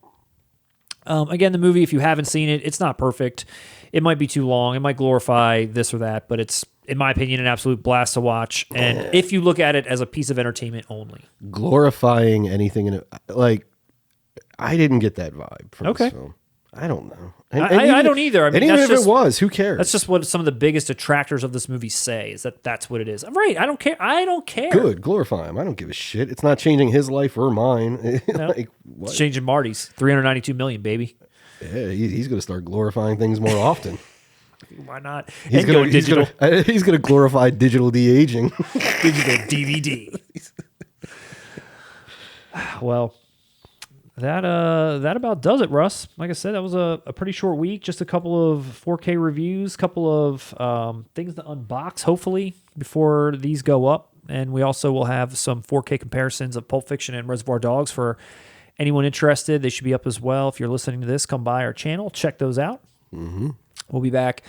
Again, the movie, if you haven't seen it, it's not perfect. It might be too long. It might glorify this or that, but it's, in my opinion, an absolute blast to watch. And if you look at it as a piece of entertainment only. Glorifying anything in it. Like, I didn't get that vibe from this film. I don't know. I don't either. I mean, and even if just, it was, who cares? That's just what some of the biggest detractors of this movie say, is that that's what it is. Right. I don't care. I don't care. Good. Glorify him. I don't give a shit. It's not changing his life or mine. No. It's changing Marty's. 392 million, baby. Yeah, he's going to start glorifying things more often. Why not? He's going to glorify digital de-aging. Digital DVD. Well, that about does it, Russ. Like I said, that was a pretty short week. Just a couple of 4K reviews, couple of things to unbox, hopefully, before these go up. And we also will have some 4K comparisons of Pulp Fiction and Reservoir Dogs for anyone interested. They should be up as well. If you're listening to this, come by our channel, check those out. Mm-hmm. We'll be back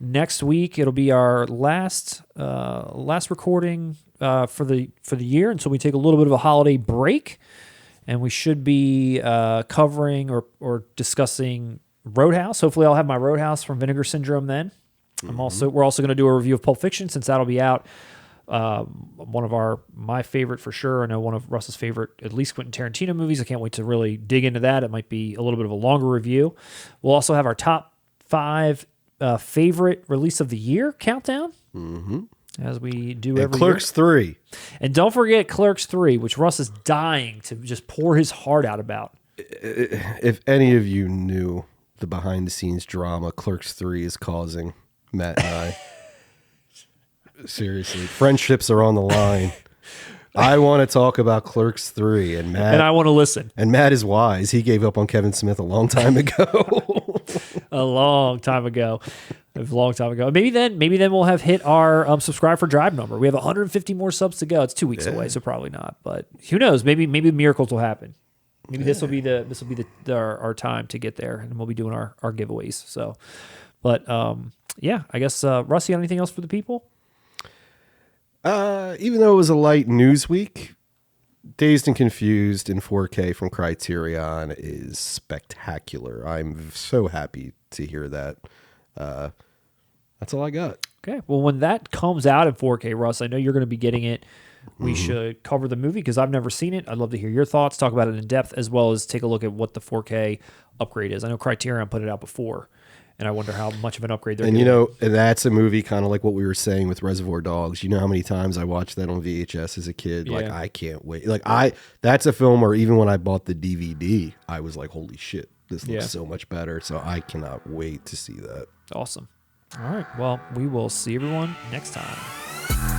next week. It'll be our last recording for the year, and so we take a little bit of a holiday break. And we should be covering or discussing Roadhouse. Hopefully, I'll have my Roadhouse from Vinegar Syndrome then. Mm-hmm. We're also going to do a review of Pulp Fiction, since that'll be out. One of my favorite for sure. I know one of Russ's favorite, at least Quentin Tarantino movies. I can't wait to really dig into that. It might be a little bit of a longer review. We'll also have our top 5 favorite release of the year countdown. Mm-hmm. As we do every Clerks year. 3. And don't forget Clerks 3, which Russ is dying to just pour his heart out about. If any of you knew the behind-the-scenes drama Clerks 3 is causing, Matt and I, seriously, friendships are on the line. I want to talk about Clerks 3, and I want to listen. And Matt is wise. He gave up on Kevin Smith a long time ago. A long time ago. Maybe then we'll have hit our subscribe for Drive number. We have 150 more subs to go. It's 2 weeks away, so probably not. But who knows? Maybe miracles will happen. Maybe this will be our time to get there, and we'll be doing our giveaways. So, but yeah, I guess Russ, you got anything else for the people? Even though it was a light news week, Dazed and Confused in 4K from Criterion is spectacular. I'm so happy to hear that. That's all I got. Okay. Well, when that comes out in 4K, Russ, I know you're going to be getting it. We should cover the movie because I've never seen it. I'd love to hear your thoughts, talk about it in depth, as well as take a look at what the 4K upgrade is. I know Criterion put it out before, and I wonder how much of an upgrade they're And giving. and that's a movie kind of like what we were saying with Reservoir Dogs. You know how many times I watched that on VHS as a kid? Yeah. Like, I can't wait. That's a film where even when I bought the DVD, I was like, holy shit, this looks so much better. So I cannot wait to see that. Awesome. All right. Well, we will see everyone next time.